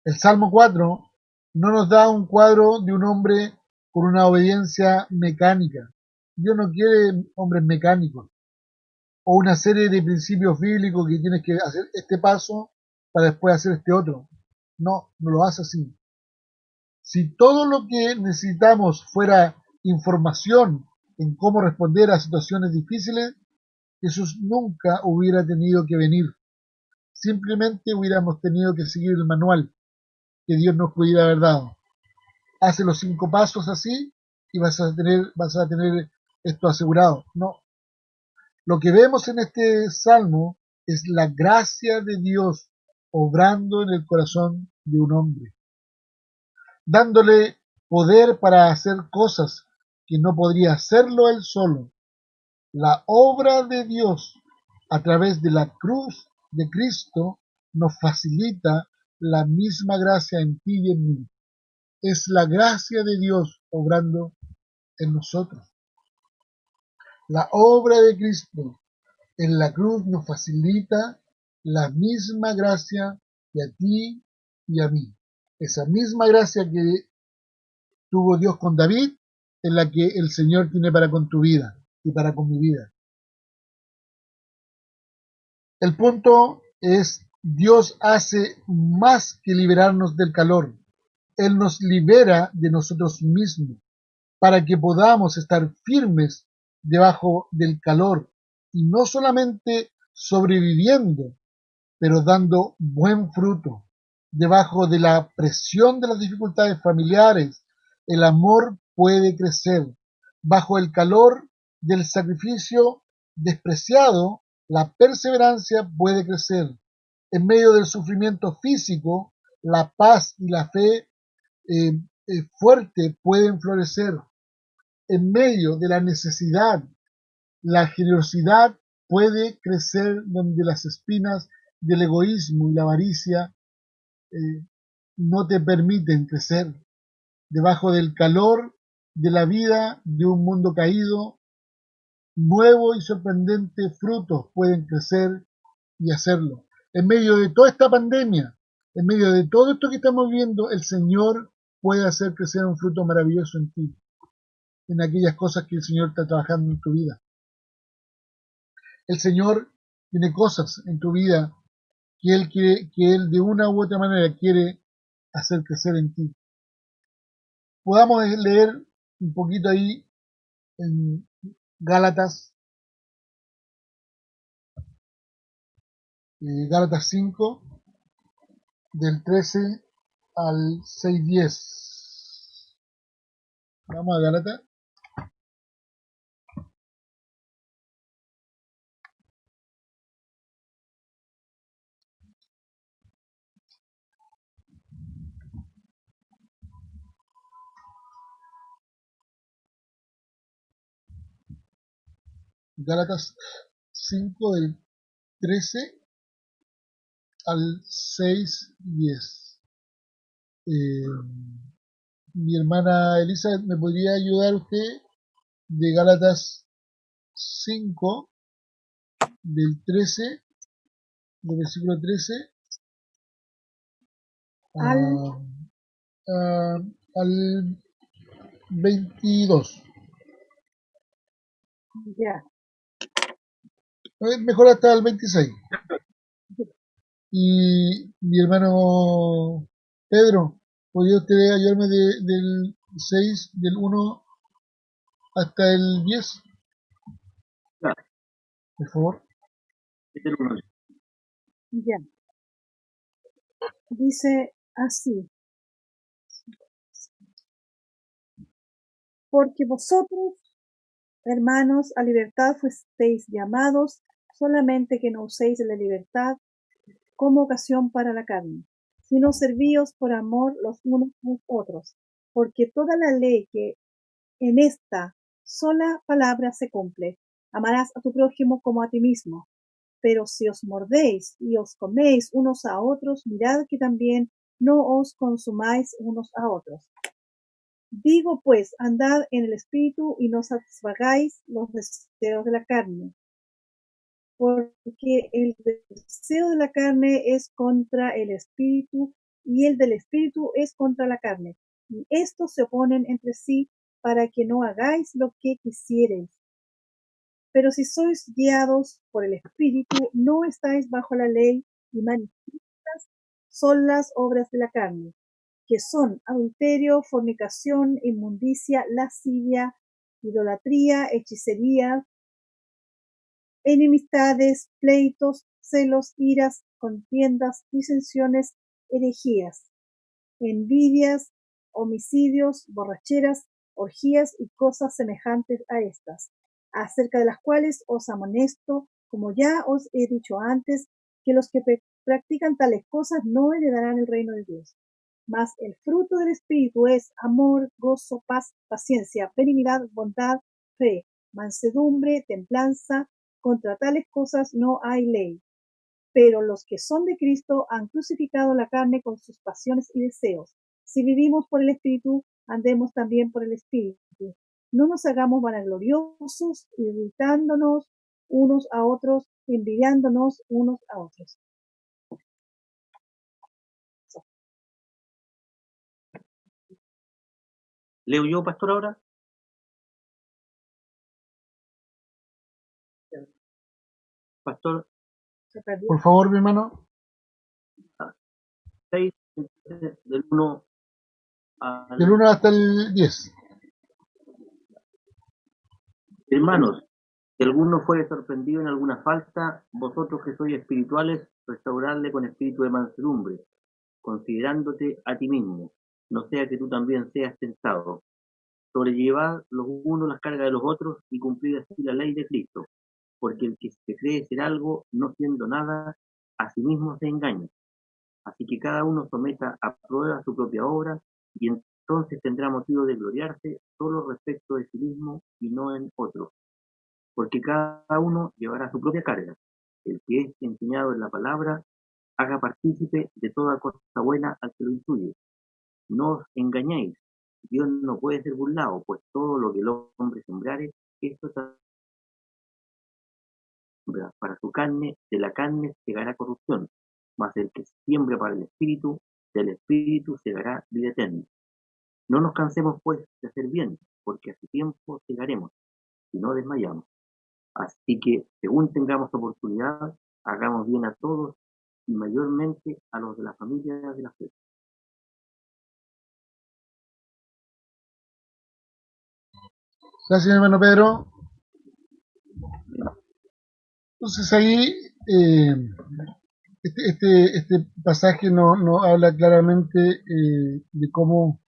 El Salmo 4 no nos da un cuadro de un hombre con una obediencia mecánica. Dios no quiere hombres mecánicos o una serie de principios bíblicos que tienes que hacer este paso para después hacer este otro. No, no lo hace así. Si todo lo que necesitamos fuera información en cómo responder a situaciones difíciles, Jesús nunca hubiera tenido que venir. Simplemente hubiéramos tenido que seguir el manual que Dios nos pudiera haber dado. Hace los 5 pasos así y vas a tener esto asegurado. No. Lo que vemos en este salmo es la gracia de Dios obrando en el corazón de un hombre, dándole poder para hacer cosas que no podría hacerlo él solo. La obra de Dios a través de la cruz de Cristo nos facilita la misma gracia en ti y en mí. Es la gracia de Dios obrando en nosotros. La obra de Cristo en la cruz nos facilita la misma gracia que a ti y a mí. Esa misma gracia que tuvo Dios con David es la que el Señor tiene para con tu vida y para con mi vida. El punto es, Dios hace más que liberarnos del calor. Él nos libera de nosotros mismos para que podamos estar firmes debajo del calor y no solamente sobreviviendo, pero dando buen fruto. Debajo de la presión de las dificultades familiares, el amor puede crecer. Bajo el calor del sacrificio despreciado, la perseverancia puede crecer. En medio del sufrimiento físico, la paz y la fe fuerte pueden florecer. En medio de la necesidad, la generosidad puede crecer donde las espinas del egoísmo y la avaricia no te permiten crecer. Debajo del calor de la vida de un mundo caído, nuevos y sorprendentes frutos pueden crecer y hacerlo. En medio de toda esta pandemia, en medio de todo esto que estamos viendo, el Señor puede hacer crecer un fruto maravilloso en ti, en aquellas cosas que el Señor está trabajando en tu vida. El Señor tiene cosas en tu vida que Él de una u otra manera quiere hacer crecer en ti. Podamos leer un poquito ahí en Gálatas, Gálatas 5, del 13 al 6:10. Vamos a Gálatas. Gálatas 5 del 13 al 6:10. Mi hermana Elisa, ¿me podría ayudar usted de Gálatas 5 del 13, del versículo 13 Al, al 22? ya, Mejor hasta el 26. Y mi hermano Pedro, ¿podría usted ayudarme del 6, del 1 hasta el 10? Claro, Por favor. este es el uno. ya. Dice así, porque vosotros, hermanos, a libertad fuisteis llamados, solamente que no uséis de la libertad como ocasión para la carne, sino servíos por amor los unos a los otros, porque toda la ley que en esta sola palabra se cumple: amarás a tu prójimo como a ti mismo. Pero si os mordéis y os coméis unos a otros, mirad que también no os consumáis unos a otros. Digo pues, andad en el espíritu y no satisfagáis los deseos de la carne, porque el deseo de la carne es contra el espíritu y el del espíritu es contra la carne, y estos se oponen entre sí para que no hagáis lo que quisierais. Pero si sois guiados por el espíritu, no estáis bajo la ley, y manifiestas son las obras de la carne, que son adulterio, fornicación, inmundicia, lascivia, idolatría, hechicería, enemistades, pleitos, celos, iras, contiendas, disensiones, herejías, envidias, homicidios, borracheras, orgías y cosas semejantes a estas, acerca de las cuales os amonesto, como ya os he dicho antes, que los que practican tales cosas no heredarán el reino de Dios. Mas el fruto del Espíritu es amor, gozo, paz, paciencia, benignidad, bondad, fe, mansedumbre, templanza. Contra tales cosas no hay ley. Pero los que son de Cristo han crucificado la carne con sus pasiones y deseos. Si vivimos por el Espíritu, andemos también por el Espíritu. No nos hagamos vanagloriosos, irritándonos unos a otros, envidiándonos unos a otros. ¿Leo yo, pastor, ahora? Pastor, Se perdió. Por favor, mi hermano. 6, del 1 al... Del 1 hasta el 10. Hermanos, si alguno fuere sorprendido en alguna falta, vosotros que sois espirituales, restauradle con espíritu de mansedumbre, considerándote a ti mismo, no sea que tú también seas tentado. Sobrellevad los unos las cargas de los otros y cumplid así la ley de Cristo, porque el que se cree ser algo, no siendo nada, a sí mismo se engaña. Así que cada uno someta a prueba su propia obra, y entonces tendrá motivo de gloriarse solo respecto de sí mismo y no en otro, porque cada uno llevará su propia carga. El que es enseñado en la palabra, haga partícipe de toda cosa buena al que lo instruye. No os engañéis, Dios no puede ser burlado, pues todo lo que el hombre sembrare, esto siembra para su carne, de la carne segará corrupción, mas el que siembra para el Espíritu, del Espíritu segará vida eterna. No nos cansemos pues de hacer bien, porque a su tiempo segaremos, si no desmayamos. Así que, según tengamos oportunidad, hagamos bien a todos y mayormente a los de la familia de la fe. Gracias, hermano Pedro. Entonces ahí este pasaje no habla claramente de cómo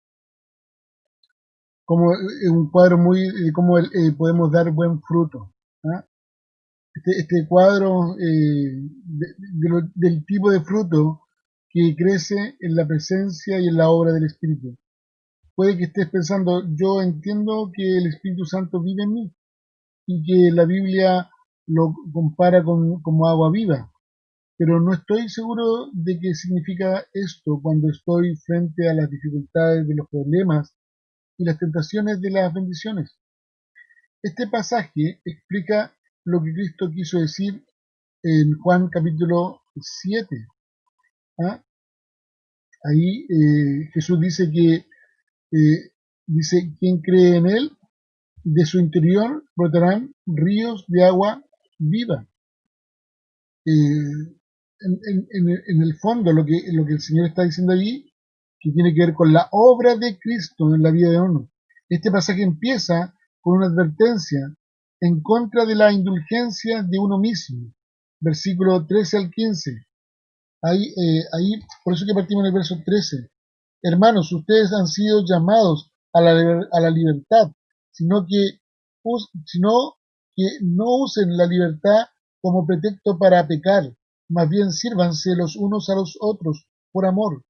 un cuadro muy de cómo podemos dar buen fruto. ¿Ah? Este cuadro del tipo de fruto que crece en la presencia y en la obra del Espíritu. Puede que estés pensando, yo entiendo que el Espíritu Santo vive en mí y que la Biblia lo compara como agua viva, pero no estoy seguro de qué significa esto cuando estoy frente a las dificultades de los problemas y las tentaciones de las bendiciones. Este pasaje explica lo que Cristo quiso decir en Juan capítulo 7. ¿Ah? Ahí Jesús dice que quien cree en él, de su interior brotarán ríos de agua viva. En el fondo lo que el Señor está diciendo allí, que tiene que ver con la obra de Cristo en la vida de uno. Este pasaje empieza con una advertencia en contra de la indulgencia de uno mismo, versículo 13 al 15. Ahí, por eso que partimos en el verso 13. Hermanos, ustedes han sido llamados a la libertad, sino que no usen la libertad como pretexto para pecar, más bien sírvanse los unos a los otros por amor,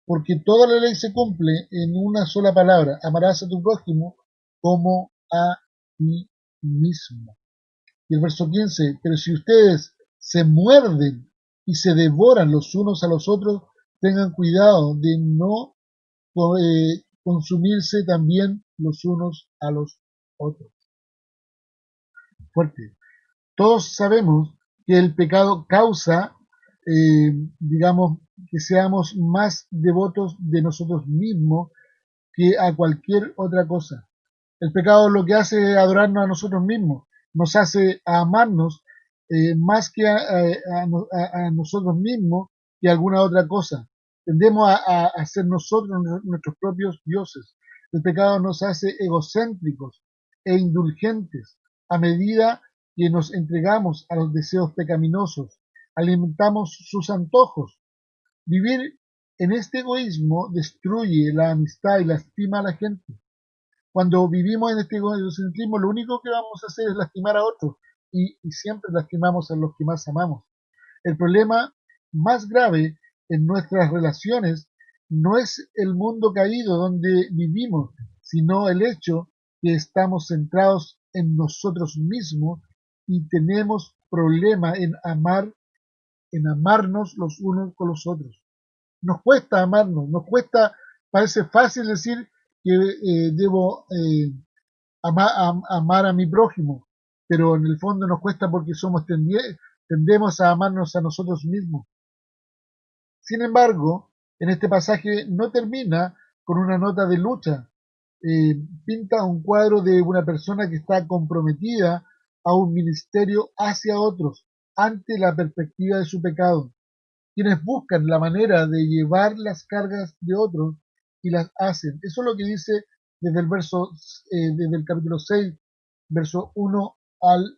porque toda la ley se cumple en una sola palabra: amarás a tu prójimo como a ti mismo. Y el verso 15, pero si ustedes se muerden y se devoran los unos a los otros, tengan cuidado de no consumirse también los unos a los otros. Fuerte. Todos sabemos que el pecado causa, digamos, que seamos más devotos de nosotros mismos que a cualquier otra cosa. El pecado lo que hace es adorarnos a nosotros mismos, nos hace amarnos más que a nosotros mismos que a alguna otra cosa. Tendemos a ser nosotros nuestros propios dioses. El pecado nos hace egocéntricos e indulgentes a medida que nos entregamos a los deseos pecaminosos, alimentamos sus antojos. Vivir en este egoísmo destruye la amistad y lastima a la gente. Cuando vivimos en este egocentrismo, lo único que vamos a hacer es lastimar a otros y siempre lastimamos a los que más amamos. El problema más grave en nuestras relaciones no es el mundo caído donde vivimos, sino el hecho que estamos centrados en nosotros mismos y tenemos problema en amarnos los unos con los otros. Nos cuesta amarnos, parece fácil decir que debo amar a mi prójimo, pero en el fondo nos cuesta porque tendemos a amarnos a nosotros mismos. Sin embargo, en este pasaje no termina con una nota de lucha. Pinta un cuadro de una persona que está comprometida a un ministerio hacia otros ante la perspectiva de su pecado, quienes buscan la manera de llevar las cargas de otros y las hacen. Eso es lo que dice desde desde el capítulo 6, verso 1 al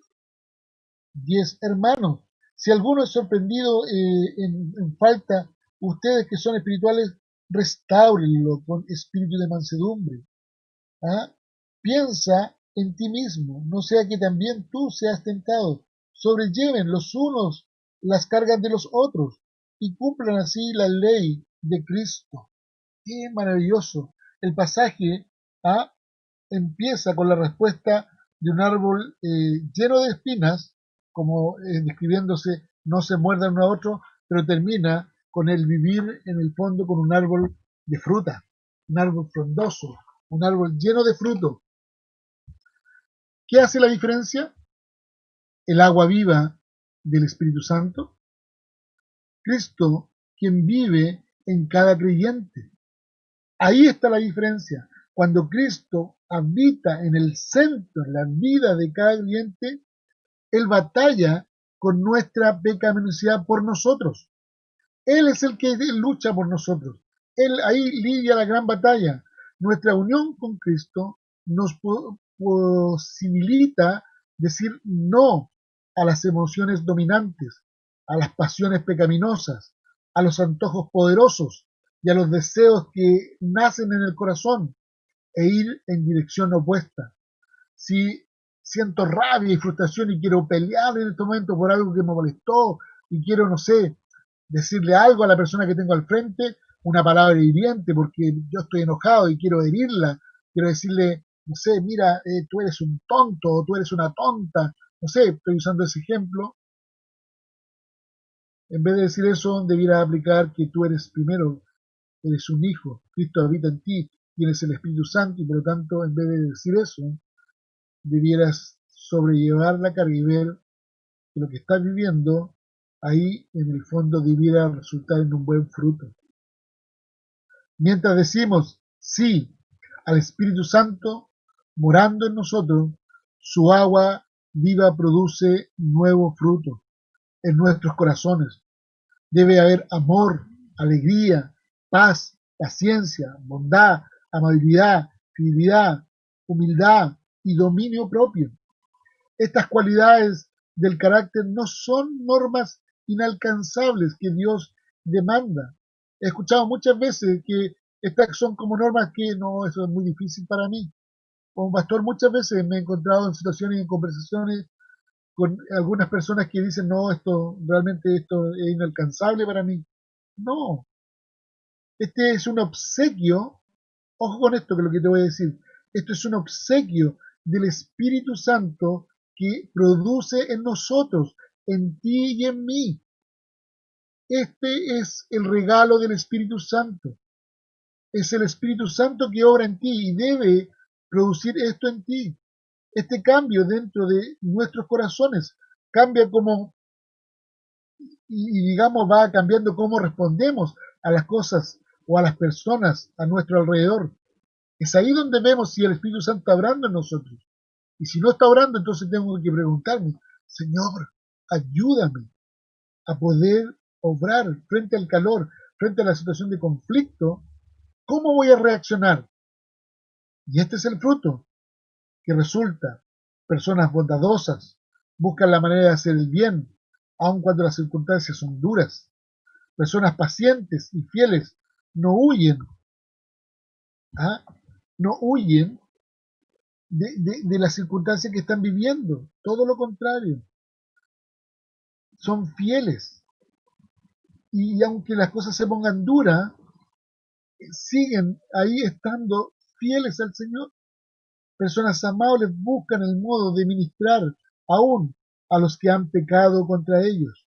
10. Hermanos, si alguno es sorprendido en falta, ustedes que son espirituales, restáurenlo con espíritu de mansedumbre. ¿Ah? Piensa en ti mismo, no sea que también tú seas tentado. Sobrelleven los unos las cargas de los otros y cumplan así la ley de Cristo. ¡Qué maravilloso! El pasaje empieza con la respuesta de un árbol lleno de espinas, como describiéndose no se muerdan uno a otro, pero termina con el vivir en el fondo con un árbol de fruta, un árbol frondoso, un árbol lleno de fruto. ¿Qué hace la diferencia? El agua viva del Espíritu Santo. Cristo, quien vive en cada creyente. Ahí está la diferencia. Cuando Cristo habita en el centro, en la vida de cada creyente, Él batalla con nuestra pecaminosidad por nosotros. Él es el que lucha por nosotros. Él ahí lidia la gran batalla. Nuestra unión con Cristo nos posibilita decir no a las emociones dominantes, a las pasiones pecaminosas, a los antojos poderosos y a los deseos que nacen en el corazón e ir en dirección opuesta. Si siento rabia y frustración y quiero pelear en este momento por algo que me molestó y quiero, no sé, decirle algo a la persona que tengo al frente, una palabra hiriente porque yo estoy enojado y quiero herirla, quiero decirle, no sé, mira, tú eres un tonto o tú eres una tonta, no sé, estoy usando ese ejemplo. En vez de decir eso, debiera aplicar que tú eres primero, eres un hijo, Cristo habita en ti, tienes el Espíritu Santo y por lo tanto, en vez de decir eso, debieras sobrellevar la carga y ver que lo que estás viviendo ahí en el fondo debiera resultar en un buen fruto. Mientras decimos sí al Espíritu Santo morando en nosotros, su agua viva produce nuevo fruto en nuestros corazones. Debe haber amor, alegría, paz, paciencia, bondad, amabilidad, fidelidad, humildad y dominio propio. Estas cualidades del carácter no son normas inalcanzables que Dios demanda. He escuchado muchas veces que estas son como normas que no, eso es muy difícil para mí. Como pastor muchas veces me he encontrado en situaciones y en conversaciones con algunas personas que dicen, no, realmente esto es inalcanzable para mí. No, este es un obsequio, ojo con esto que es lo que te voy a decir, esto es un obsequio del Espíritu Santo que produce en nosotros, en ti y en mí. Este es el regalo del Espíritu Santo. Es el Espíritu Santo que obra en ti y debe producir esto en ti. Este cambio dentro de nuestros corazones cambia como, y digamos, va cambiando cómo respondemos a las cosas o a las personas a nuestro alrededor. Es ahí donde vemos si el Espíritu Santo está obrando en nosotros. Y si no está obrando, entonces tengo que preguntarme, Señor, ayúdame a poder obrar frente al calor, frente a la situación de conflicto. ¿Cómo voy a reaccionar? Y este es el fruto que resulta. Personas bondadosas buscan la manera de hacer el bien, aun cuando las circunstancias son duras. Personas pacientes y fieles no huyen, no huyen de las circunstancias que están viviendo. Todo lo contrario. Son fieles. Y aunque las cosas se pongan duras, siguen ahí estando fieles al Señor. Personas amables buscan el modo de ministrar aún a los que han pecado contra ellos.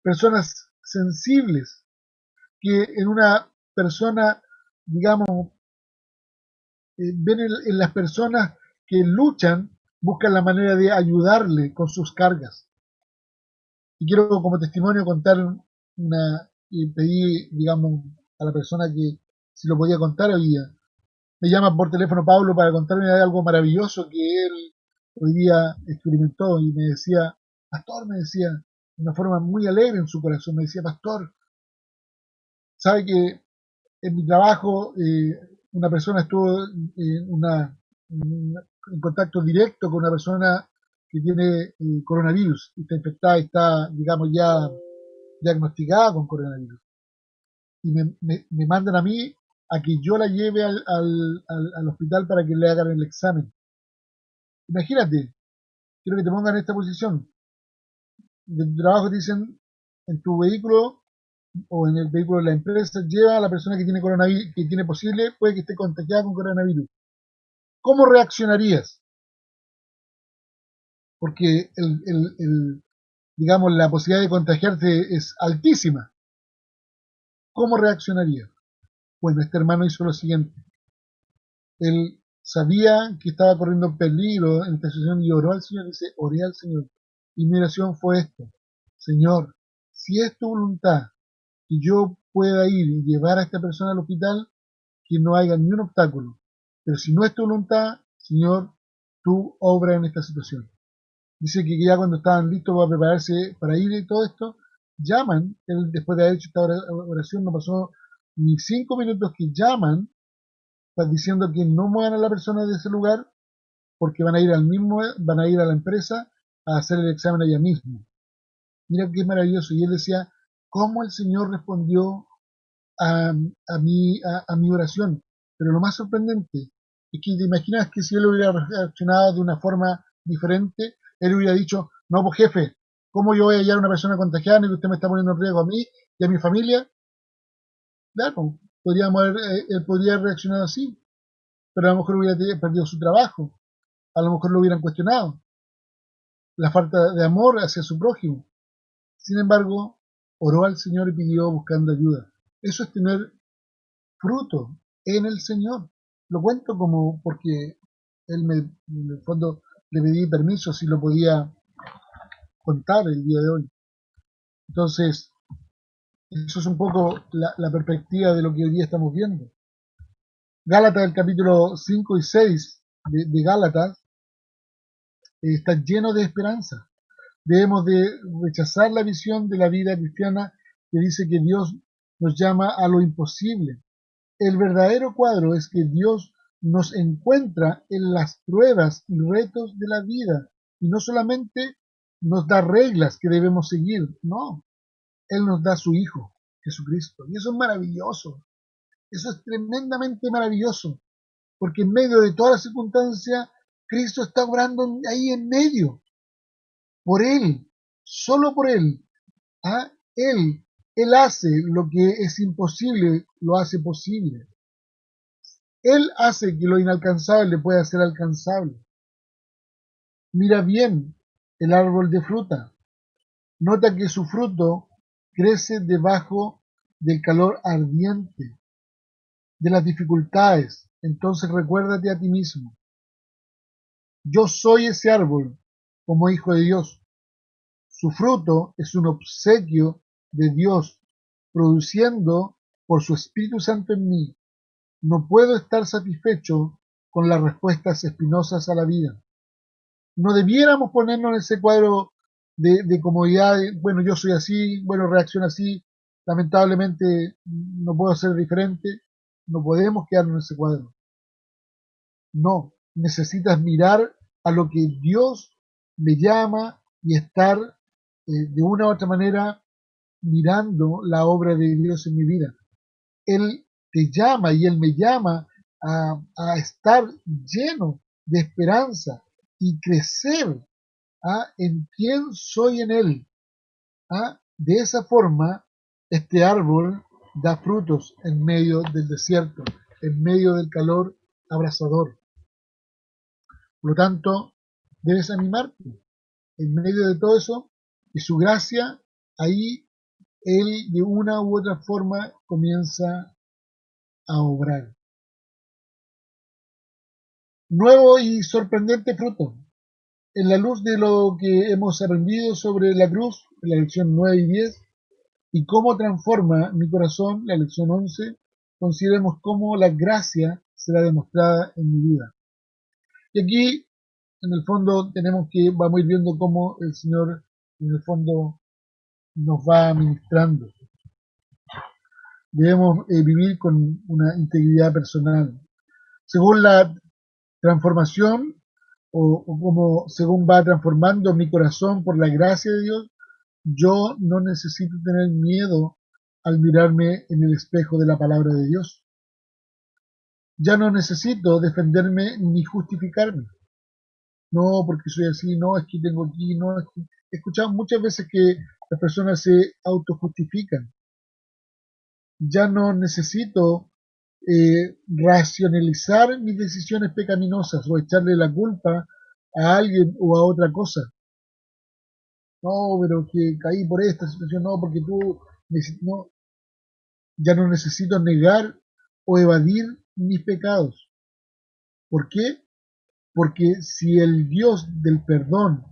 Personas sensibles que en una persona, digamos, ven en las personas que luchan buscan la manera de ayudarle con sus cargas. Y quiero como testimonio contar y pedí, digamos, a la persona que si lo podía contar hoy día. Me llama por teléfono Pablo para contarme de algo maravilloso que él hoy día experimentó y me decía, pastor, me decía, de una forma muy alegre en su corazón, me decía, pastor, sabe que en mi trabajo una persona estuvo en contacto directo con una persona que tiene coronavirus, y está infectada y está, digamos, ya diagnosticada con coronavirus. Y me mandan a mí a que yo la lleve al hospital para que le hagan el examen. Imagínate, quiero que te pongan en esta posición. De tu trabajo te dicen, en tu vehículo o en el vehículo de la empresa, lleva a la persona que tiene coronavirus, que tiene posible, puede que esté contagiada con coronavirus. ¿Cómo reaccionarías? Porque digamos, la posibilidad de contagiarte es altísima. ¿Cómo reaccionarías? Bueno, este hermano hizo lo siguiente. Él sabía que estaba corriendo peligro en esta situación y oró al Señor. Dice, oré al Señor. Y mi oración fue esto. Señor, si es tu voluntad que yo pueda ir y llevar a esta persona al hospital, que no haya ni un obstáculo. Pero si no es tu voluntad, Señor, tú obra en esta situación. Dice que ya cuando estaban listos para prepararse para ir y todo esto, llaman, él después de haber hecho esta oración, no pasó ni 5 minutos que llaman, diciendo que no muevan a la persona de ese lugar, porque van a ir a la empresa a hacer el examen allá mismo. Mira qué maravilloso. Y él decía, ¿cómo el Señor respondió a mi oración? Pero lo más sorprendente es que te imaginas que si él hubiera reaccionado de una forma diferente, él hubiera dicho, no, pues jefe, ¿cómo yo voy a hallar a una persona contagiada y que usted me está poniendo en riesgo a mí y a mi familia? Claro, él podría haber reaccionado así, pero a lo mejor hubiera perdido su trabajo, a lo mejor lo hubieran cuestionado, la falta de amor hacia su prójimo. Sin embargo, oró al Señor y pidió buscando ayuda. Eso es tener fruto en el Señor. Lo cuento como porque él en el fondo le pedí permiso si lo podía contar el día de hoy. Entonces, eso es un poco la perspectiva de lo que hoy día estamos viendo. Gálatas, el capítulo 5 y 6 de Gálatas, está lleno de esperanza. Debemos de rechazar la visión de la vida cristiana que dice que Dios nos llama a lo imposible. El verdadero cuadro es que Dios nos encuentra en las pruebas y retos de la vida y no solamente nos da reglas que debemos seguir, no, Él nos da su Hijo, Jesucristo. Y eso es maravilloso, eso es tremendamente maravilloso, porque en medio de todas las circunstancias, Cristo está obrando ahí en medio, por Él, solo por Él. ¿Ah? Él hace lo que es imposible, lo hace posible. Él hace que lo inalcanzable pueda ser alcanzable. Mira bien el árbol de fruta. Nota que su fruto crece debajo del calor ardiente, de las dificultades. Entonces recuérdate a ti mismo. Yo soy ese árbol como hijo de Dios. Su fruto es un obsequio de Dios, produciendo por su Espíritu Santo en mí. No puedo estar satisfecho con las respuestas espinosas a la vida. No debiéramos ponernos en ese cuadro de comodidad, bueno, yo soy así, bueno, reacciono así, lamentablemente no puedo ser diferente. No podemos quedarnos en ese cuadro. No, necesitas mirar a lo que Dios me llama y estar de una u otra manera mirando la obra de Dios en mi vida. Él te llama y Él me llama a estar lleno de esperanza y crecer en quién soy en Él. De esa forma, este árbol da frutos en medio del desierto, en medio del calor abrasador. Por lo tanto, debes animarte en medio de todo eso y su gracia, ahí Él de una u otra forma comienza a obrar. nuevo y sorprendente fruto. En la luz de lo que hemos aprendido sobre la cruz, en la lección 9 y 10, y cómo transforma mi corazón, la lección 11, consideremos cómo la gracia será demostrada en mi vida. Y aquí, en el fondo, vamos a ir viendo cómo el Señor, en el fondo, nos va ministrando. Debemos vivir con una integridad personal. Según la transformación, o como según va transformando mi corazón por la gracia de Dios, yo no necesito tener miedo al mirarme en el espejo de la palabra de Dios. Ya no necesito defenderme ni justificarme. No, porque soy así, no, es que tengo aquí, no, es que... He escuchado muchas veces que las personas se autojustifican. Ya no necesito racionalizar mis decisiones pecaminosas o echarle la culpa a alguien o a otra cosa. No, pero que caí por esta situación, no, porque no, ya no necesito negar o evadir mis pecados. ¿Por qué? Porque si el Dios del perdón,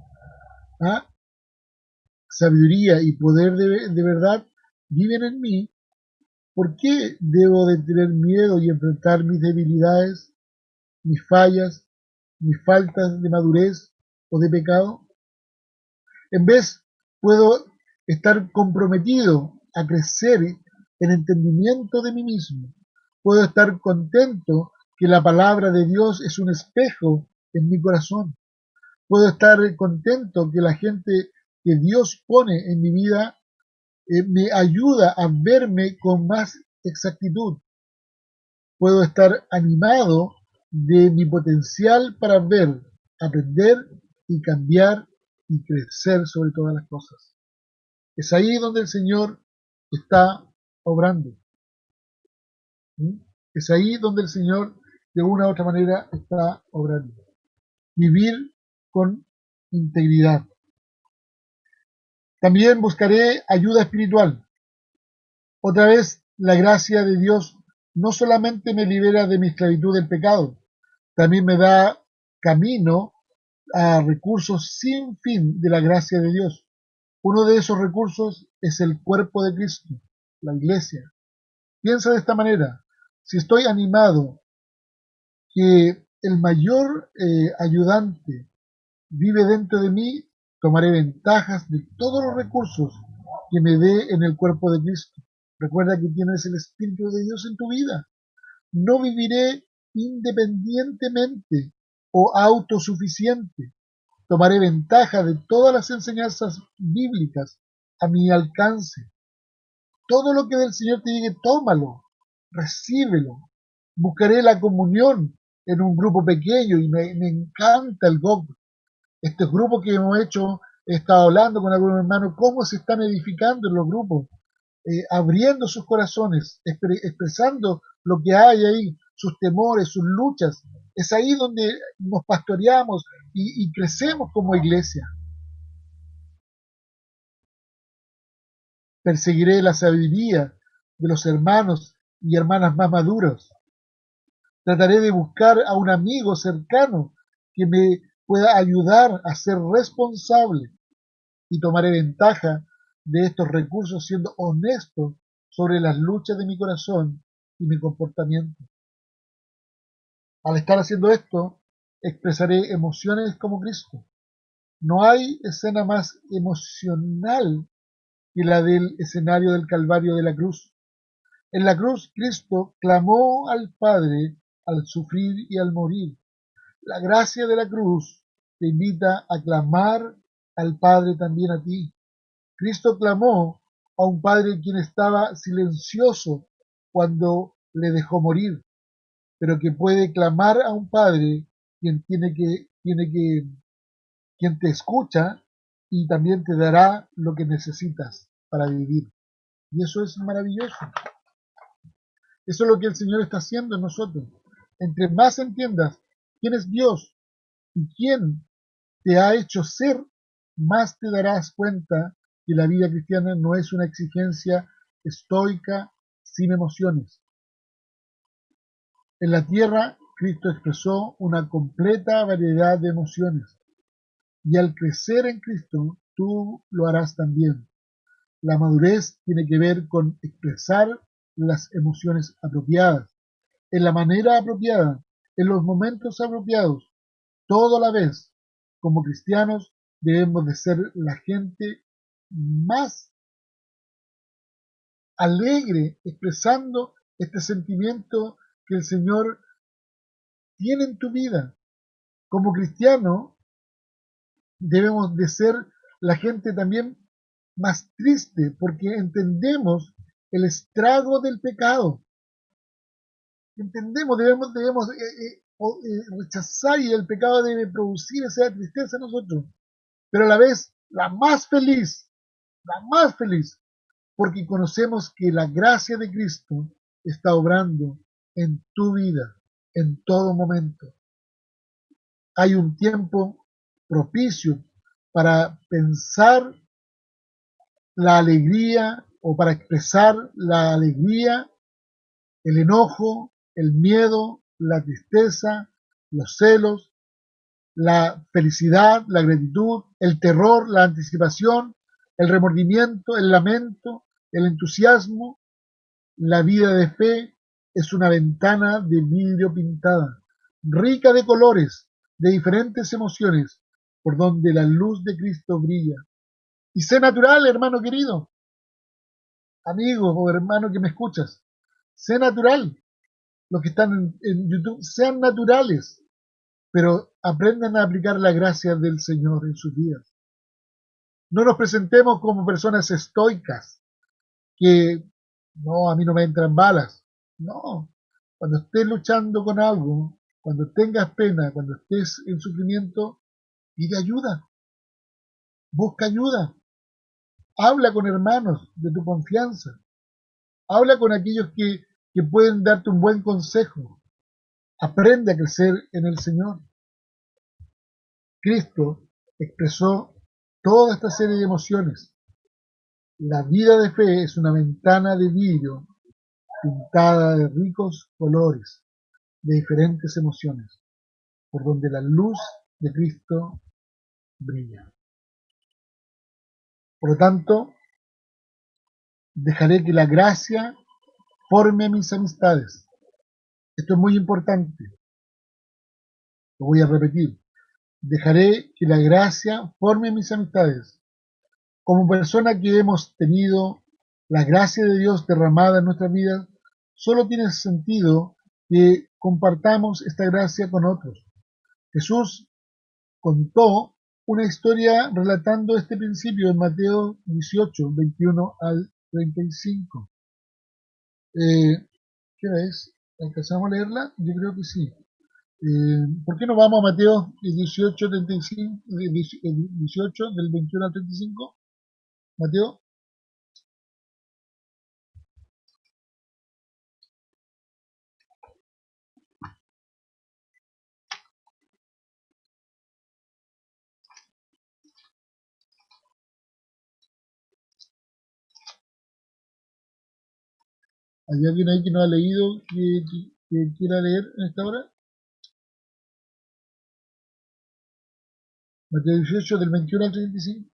sabiduría y poder de verdad viven en mí, ¿por qué debo de tener miedo y enfrentar mis debilidades, mis fallas, mis faltas de madurez o de pecado? En vez, puedo estar comprometido a crecer en entendimiento de mí mismo. Puedo estar contento que la palabra de Dios es un espejo en mi corazón. Puedo estar contento que la gente que Dios pone en mi vida me ayuda a verme con más exactitud. Puedo estar animado de mi potencial para ver, aprender y cambiar y crecer sobre todas las cosas. Es ahí donde el Señor está obrando. ¿Sí? Es ahí donde el Señor de una u otra manera está obrando. Vivir con integridad. También buscaré ayuda espiritual. Otra vez, la gracia de Dios no solamente me libera de mi esclavitud del pecado, también me da camino a recursos sin fin de la gracia de Dios. Uno de esos recursos es el cuerpo de Cristo, la iglesia. Piensa de esta manera: si estoy animado que el mayor ayudante vive dentro de mí, tomaré ventajas de todos los recursos que me dé en el cuerpo de Cristo. Recuerda que tienes el Espíritu de Dios en tu vida. No viviré independientemente o autosuficiente. Tomaré ventaja de todas las enseñanzas bíblicas a mi alcance. Todo lo que del Señor te llegue, tómalo, recíbelo. Buscaré la comunión en un grupo pequeño y me encanta el GOG. Estos grupos que hemos hecho, he estado hablando con algunos hermanos, cómo se están edificando en los grupos, abriendo sus corazones, expresando lo que hay ahí, sus temores, sus luchas. Es ahí donde nos pastoreamos y crecemos como iglesia. Perseguiré la sabiduría de los hermanos y hermanas más maduros. Trataré de buscar a un amigo cercano que me pueda ayudar a ser responsable, y tomaré ventaja de estos recursos siendo honesto sobre las luchas de mi corazón y mi comportamiento. Al estar haciendo esto, expresaré emociones como Cristo. No hay escena más emocional que la del escenario del Calvario de la cruz. En la cruz, Cristo clamó al Padre al sufrir y al morir. La gracia de la cruz te invita a clamar al Padre también a ti. Cristo clamó a un Padre quien estaba silencioso cuando le dejó morir, pero que puede clamar a un Padre quien quien te escucha y también te dará lo que necesitas para vivir. Y eso es maravilloso. Eso es lo que el Señor está haciendo en nosotros. Entre más entiendas quién es Dios y quién te ha hecho ser, más te darás cuenta que la vida cristiana no es una exigencia estoica sin emociones. En la tierra Cristo expresó una completa variedad de emociones. Y al crecer en Cristo, tú lo harás también. La madurez tiene que ver con expresar las emociones apropiadas, en la manera apropiada, en los momentos apropiados, todo a la vez. Como cristianos debemos de ser la gente más alegre, expresando este sentimiento que el Señor tiene en tu vida. Como cristiano debemos de ser la gente también más triste, porque entendemos el estrago del pecado. Entendemos, debemos rechazar, y el pecado debe producir esa tristeza en nosotros, pero a la vez la más feliz, porque conocemos que la gracia de Cristo está obrando en tu vida, en todo momento. Hay un tiempo propicio para pensar la alegría, o para expresar la alegría, el enojo, el miedo, la tristeza, los celos, la felicidad, la gratitud, el terror, la anticipación, el remordimiento, el lamento, el entusiasmo. La vida de fe es una ventana de vidrio pintada, rica de colores, de diferentes emociones, por donde la luz de Cristo brilla. Y sé natural, hermano querido, amigo o hermano que me escuchas, sé natural. Los que están en YouTube, sean naturales, pero aprendan a aplicar la gracia del Señor en sus vidas. No nos presentemos como personas estoicas, que no, a mí no me entran balas. No, cuando estés luchando con algo, cuando tengas pena, cuando estés en sufrimiento, pide ayuda, busca ayuda, habla con hermanos de tu confianza, habla con aquellos que pueden darte un buen consejo. Aprende a crecer en el Señor. Cristo expresó toda esta serie de emociones. La vida de fe es una ventana de vidrio pintada de ricos colores, de diferentes emociones, por donde la luz de Cristo brilla. Por lo tanto, dejaré que la gracia forme mis amistades. Esto es muy importante. Lo voy a repetir. Dejaré que la gracia forme mis amistades. Como persona que hemos tenido la gracia de Dios derramada en nuestra vida, solo tiene sentido que compartamos esta gracia con otros. Jesús contó una historia relatando este principio en Mateo 18, 21 al 35. ¿Qué hora es? ¿Alcanzamos a leerla? Yo creo que sí. ¿Por qué no vamos a Mateo 18, 35, 18 del 21 al 35? Mateo. ¿Hay alguien ahí que no ha leído que quiera leer en esta hora? Mateo 18 del 21 al 35.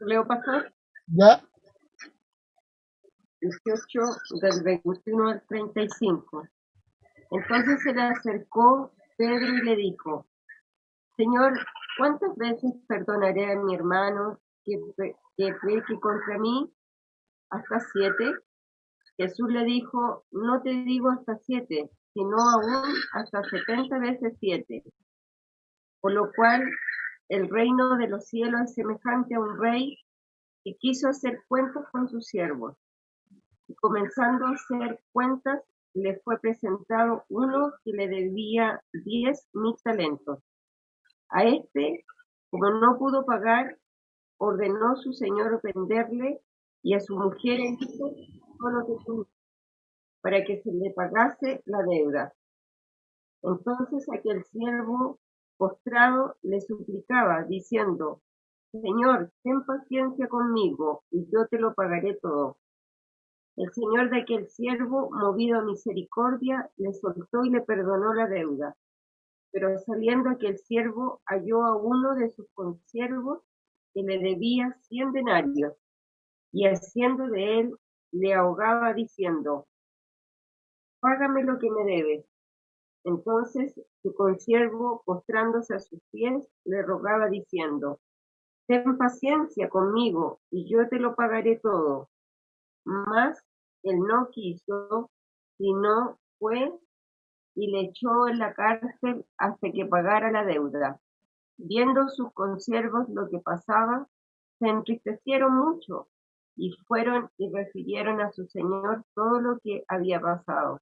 Leo, pastor. Ya. 18 del 21 al 35. Entonces se le acercó Pedro y le dijo: Señor, ¿cuántas veces perdonaré a mi hermano que peque contra mí? ¿Hasta 7? Jesús le dijo: No te digo hasta 7, sino aún hasta 70 veces 7. Por lo cual el reino de los cielos es semejante a un rey que quiso hacer cuentas con sus siervos. Y comenzando a hacer cuentas, le fue presentado uno que le debía 10,000 talentos. A este, como no pudo pagar, ordenó su señor venderle, y a su mujer e hijos todo lo que tenía, para que se le pagase la deuda. Entonces aquel siervo postrado le suplicaba, diciendo: Señor, ten paciencia conmigo, y yo te lo pagaré todo. El señor de aquel siervo, movido a misericordia, le soltó y le perdonó la deuda. Pero saliendo aquel siervo, halló a uno de sus consiervos que le debía 100 denarios, y haciendo de él, le ahogaba diciendo: págame lo que me debes. Entonces su consiervo, postrándose a sus pies, le rogaba diciendo: ten paciencia conmigo, y yo te lo pagaré todo. Mas él no quiso, sino fue y le echó en la cárcel hasta que pagara la deuda. Viendo sus consiervos lo que pasaba, se entristecieron mucho, y fueron y refirieron a su señor todo lo que había pasado.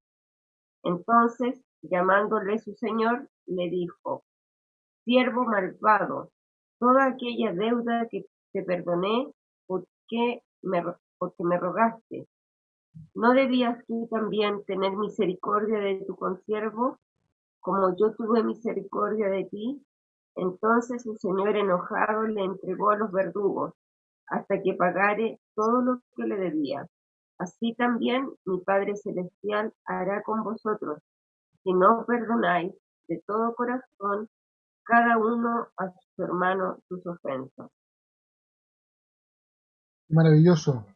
Entonces, llamándole su señor, le dijo: siervo malvado, toda aquella deuda que te perdoné, porque me rogaste. ¿No debías tú también tener misericordia de tu consiervo, como yo tuve misericordia de ti? Entonces su señor enojado le entregó a los verdugos, hasta que pagare todo lo que le debía. Así también mi Padre Celestial hará con vosotros, si no perdonáis de todo corazón cada uno a su hermano sus ofensas. Maravilloso.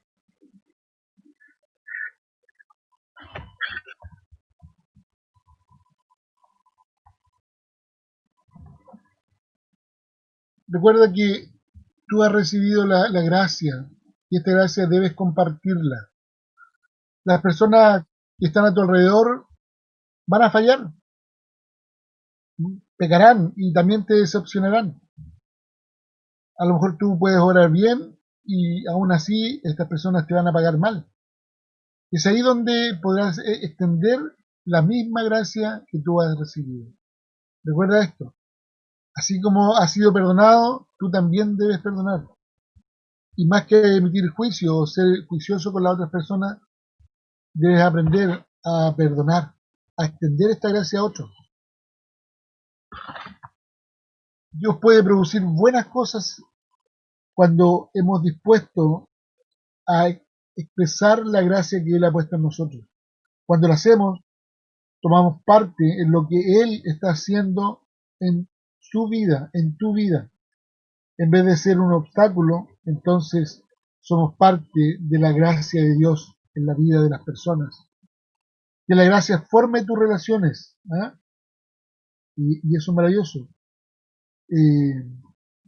Recuerda que tú has recibido la gracia y esta gracia debes compartirla. Las personas que están a tu alrededor van a fallar, pecarán y también te decepcionarán. A lo mejor tú puedes orar bien y aún así estas personas te van a pagar mal. Es ahí donde podrás extender la misma gracia que tú has recibido. Recuerda esto. Así como has sido perdonado, tú también debes perdonar. Y más que emitir juicio o ser juicioso con las otras personas, debes aprender a perdonar, a extender esta gracia a otros. Dios puede producir buenas cosas cuando hemos dispuesto a expresar la gracia que Él ha puesto en nosotros. Cuando lo hacemos, tomamos parte en lo que Él está haciendo en su vida, en tu vida. En vez de ser un obstáculo, entonces somos parte de la gracia de Dios en la vida de las personas. Que la gracia forme tus relaciones. ¿eh? Y eso es maravilloso.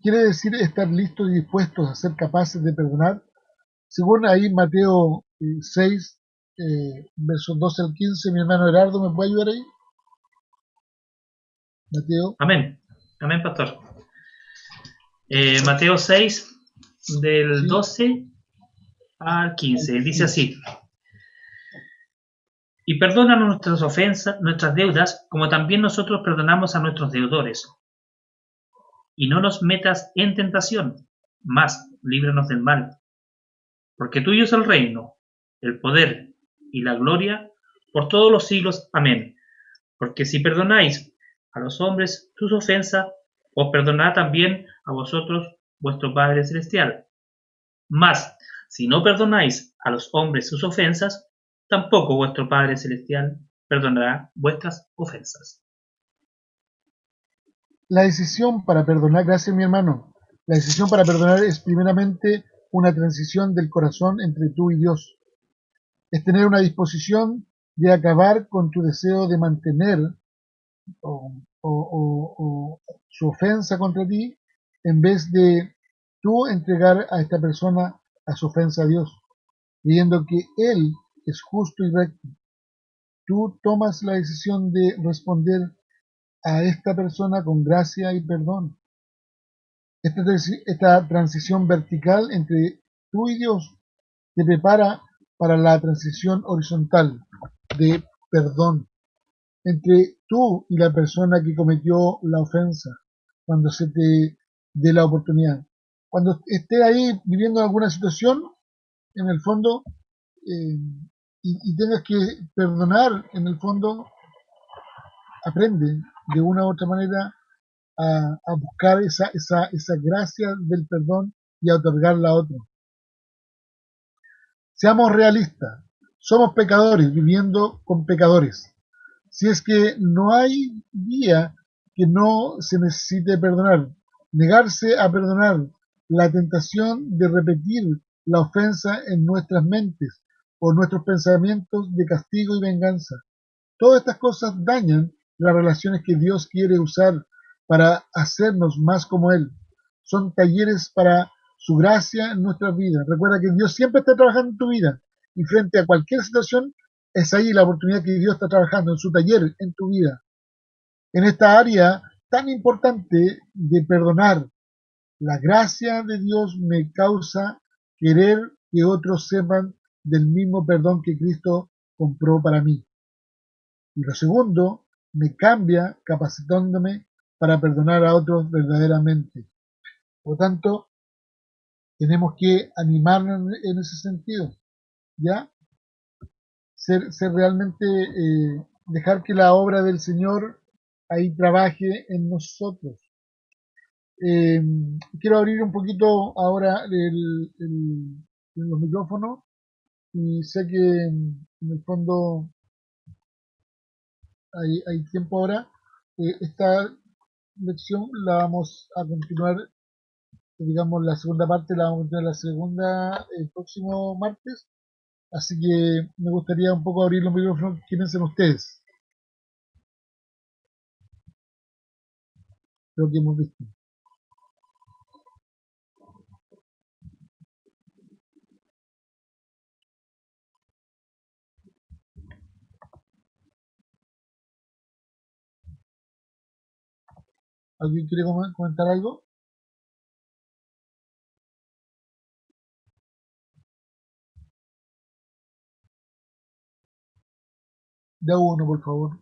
Quiere decir estar listos y dispuestos a ser capaces de perdonar. Según ahí Mateo 6, versos 12 al 15, mi hermano Gerardo, ¿me puede ayudar ahí? Mateo. Amén. Amén, pastor. Mateo 6, del 12 al 15, dice así: y perdónanos nuestras ofensas, nuestras deudas, como también nosotros perdonamos a nuestros deudores. Y no nos metas en tentación, mas líbranos del mal. Porque tuyo es el reino, el poder y la gloria por todos los siglos. Amén. Porque si perdonáis a los hombres sus ofensas, os perdonará también a vosotros vuestro Padre Celestial. Mas, si no perdonáis a los hombres sus ofensas, tampoco vuestro Padre Celestial perdonará vuestras ofensas. La decisión para perdonar, gracias mi hermano, la decisión para perdonar es primeramente una transición del corazón entre tú y Dios. Es tener una disposición de acabar con tu deseo de mantener su ofensa contra ti, en vez de tú entregar a esta persona a su ofensa a Dios, creyendo que Él es justo y recto. Tú tomas la decisión de responder a esta persona con gracia y perdón. Esta transición vertical entre tú y Dios te prepara para la transición horizontal de perdón entre tú y la persona que cometió la ofensa, cuando se te dé la oportunidad. Cuando estés ahí viviendo alguna situación, en el fondo, y tengas que perdonar, en el fondo, aprende de una u otra manera a buscar esa gracia del perdón y a otorgarla a otro. Seamos realistas, somos pecadores viviendo con pecadores. Si es que no hay día que no se necesite perdonar, negarse a perdonar, la tentación de repetir la ofensa en nuestras mentes o nuestros pensamientos de castigo y venganza. Todas estas cosas dañan las relaciones que Dios quiere usar para hacernos más como Él. Son talleres para su gracia en nuestras vidas. Recuerda que Dios siempre está trabajando en tu vida y frente a cualquier situación es ahí la oportunidad que Dios está trabajando en su taller en tu vida. En esta área tan importante de perdonar, la gracia de Dios me causa querer que otros sepan del mismo perdón que Cristo compró para mí. Y lo segundo, me cambia capacitándome para perdonar a otros verdaderamente. Por lo tanto, tenemos que animarnos en ese sentido, ¿ya? Ser realmente, dejar que la obra del Señor ahí trabaje en nosotros. Quiero abrir un poquito ahora los micrófonos y sé que en el fondo hay tiempo ahora. Esta lección la vamos a continuar, digamos, la segunda parte la vamos a continuar el próximo martes. Así que me gustaría un poco abrir los micrófonos. ¿Qué piensan ustedes? Lo que hemos visto. ¿Alguien quiere comentar algo? Da uno, por favor.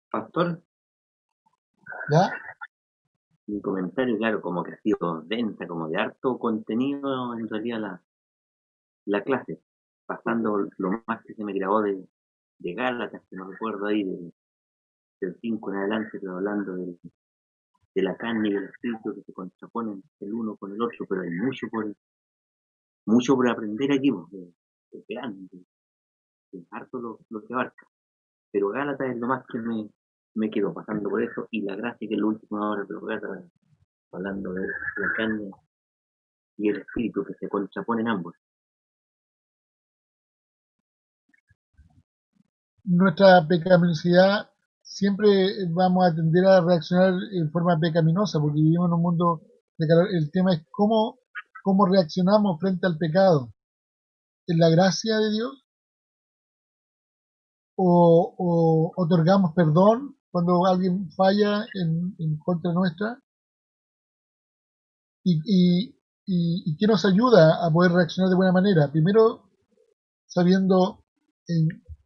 Pastor, ¿Ya? mi comentario, claro, como que ha sido densa, como de harto contenido en realidad la clase, pasando lo más que se me grabó de Gálatas, que no recuerdo ahí, del 5 en adelante, pero hablando de la carne y del espíritu que se contraponen el uno con el otro, pero hay mucho por aprender aquí, porque es grande, es harto lo que abarca. Pero Gálatas es lo más que me quedó pasando por eso, y la gracia que es lo último ahora, pero Gálatas, hablando de la carne y el espíritu que se contraponen ambos. Nuestra pecaminosidad siempre vamos a tender a reaccionar en forma pecaminosa porque vivimos en un mundo de calor. El tema es cómo reaccionamos frente al pecado. ¿En la gracia de Dios? ¿O otorgamos perdón cuando alguien falla en contra nuestra? ¿Y qué nos ayuda a poder reaccionar de buena manera? Primero, sabiendo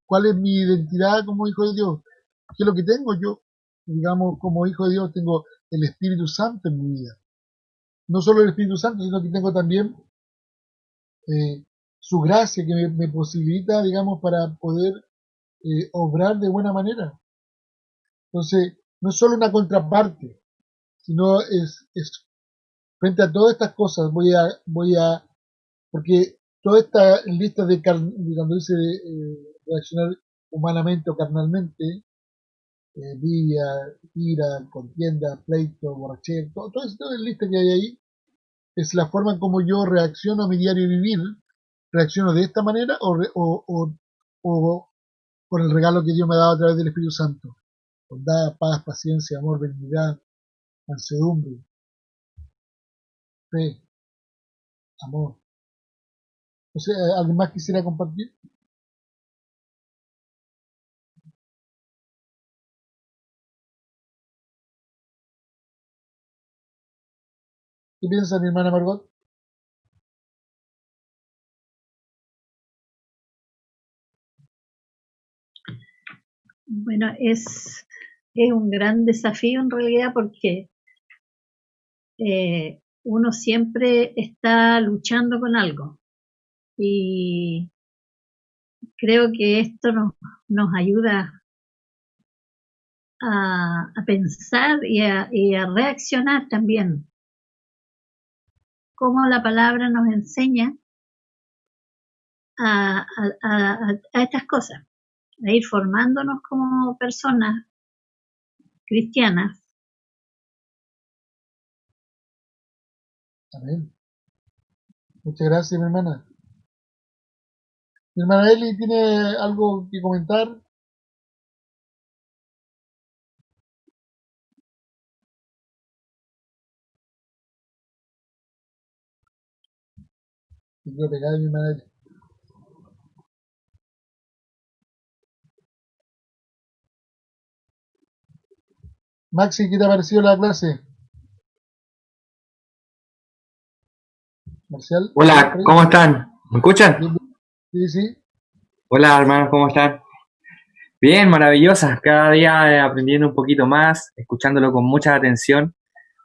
cuál es mi identidad como hijo de Dios, qué es lo que tengo yo. Digamos, como hijo de Dios tengo el Espíritu Santo en mi vida. No solo el Espíritu Santo, sino que tengo también su gracia que me posibilita, digamos, para poder obrar de buena manera. Entonces, no es solo una contraparte, sino es frente a todas estas cosas porque toda esta lista de cuando dice reaccionar humanamente o carnalmente, envidia, ira, contienda, pleito, borrachera, toda esa lista que hay ahí, es la forma en como yo reacciono a mi diario vivir. ¿Reacciono de esta manera o con el regalo que Dios me ha dado a través del Espíritu Santo? Bondad, paz, paciencia, amor, benignidad, mansedumbre, fe, amor. No sé, ¿alguien más quisiera compartir? ¿Qué piensa mi hermana Margot? Bueno, es un gran desafío en realidad porque uno siempre está luchando con algo. Y creo que esto nos ayuda a pensar y a reaccionar también. Cómo la palabra nos enseña a estas cosas, a ir formándonos como personas cristianas. Amén. Muchas gracias, mi hermana. Mi hermana Eli, ¿tiene algo que comentar? Me quiero pegar, mi hermana Eli. Maxi, ¿qué te ha parecido la clase? Marcial. Hola, ¿cómo están? ¿Me escuchan? Sí, sí. Hola, hermanos, ¿cómo están? Bien, maravillosas. Cada día aprendiendo un poquito más, escuchándolo con mucha atención.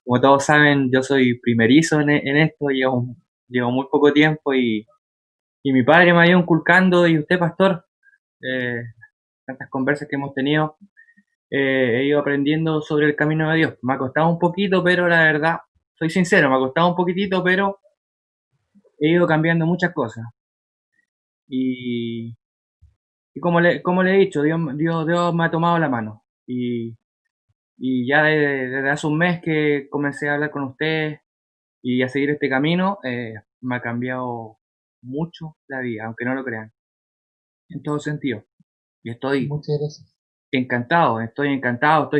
Como todos saben, yo soy primerizo en esto, llevo muy poco tiempo y mi padre me ha ido inculcando, y usted, pastor, tantas conversas que hemos tenido, he ido aprendiendo sobre el camino de Dios. Me ha costado un poquito, pero la verdad, soy sincero, me ha costado un poquitito, pero he ido cambiando muchas cosas. Y como le he dicho, Dios me ha tomado la mano. Y ya desde hace un mes que comencé a hablar con ustedes y a seguir este camino, me ha cambiado mucho la vida, aunque no lo crean, en todo sentido. Y estoy Muchas gracias. encantado, estoy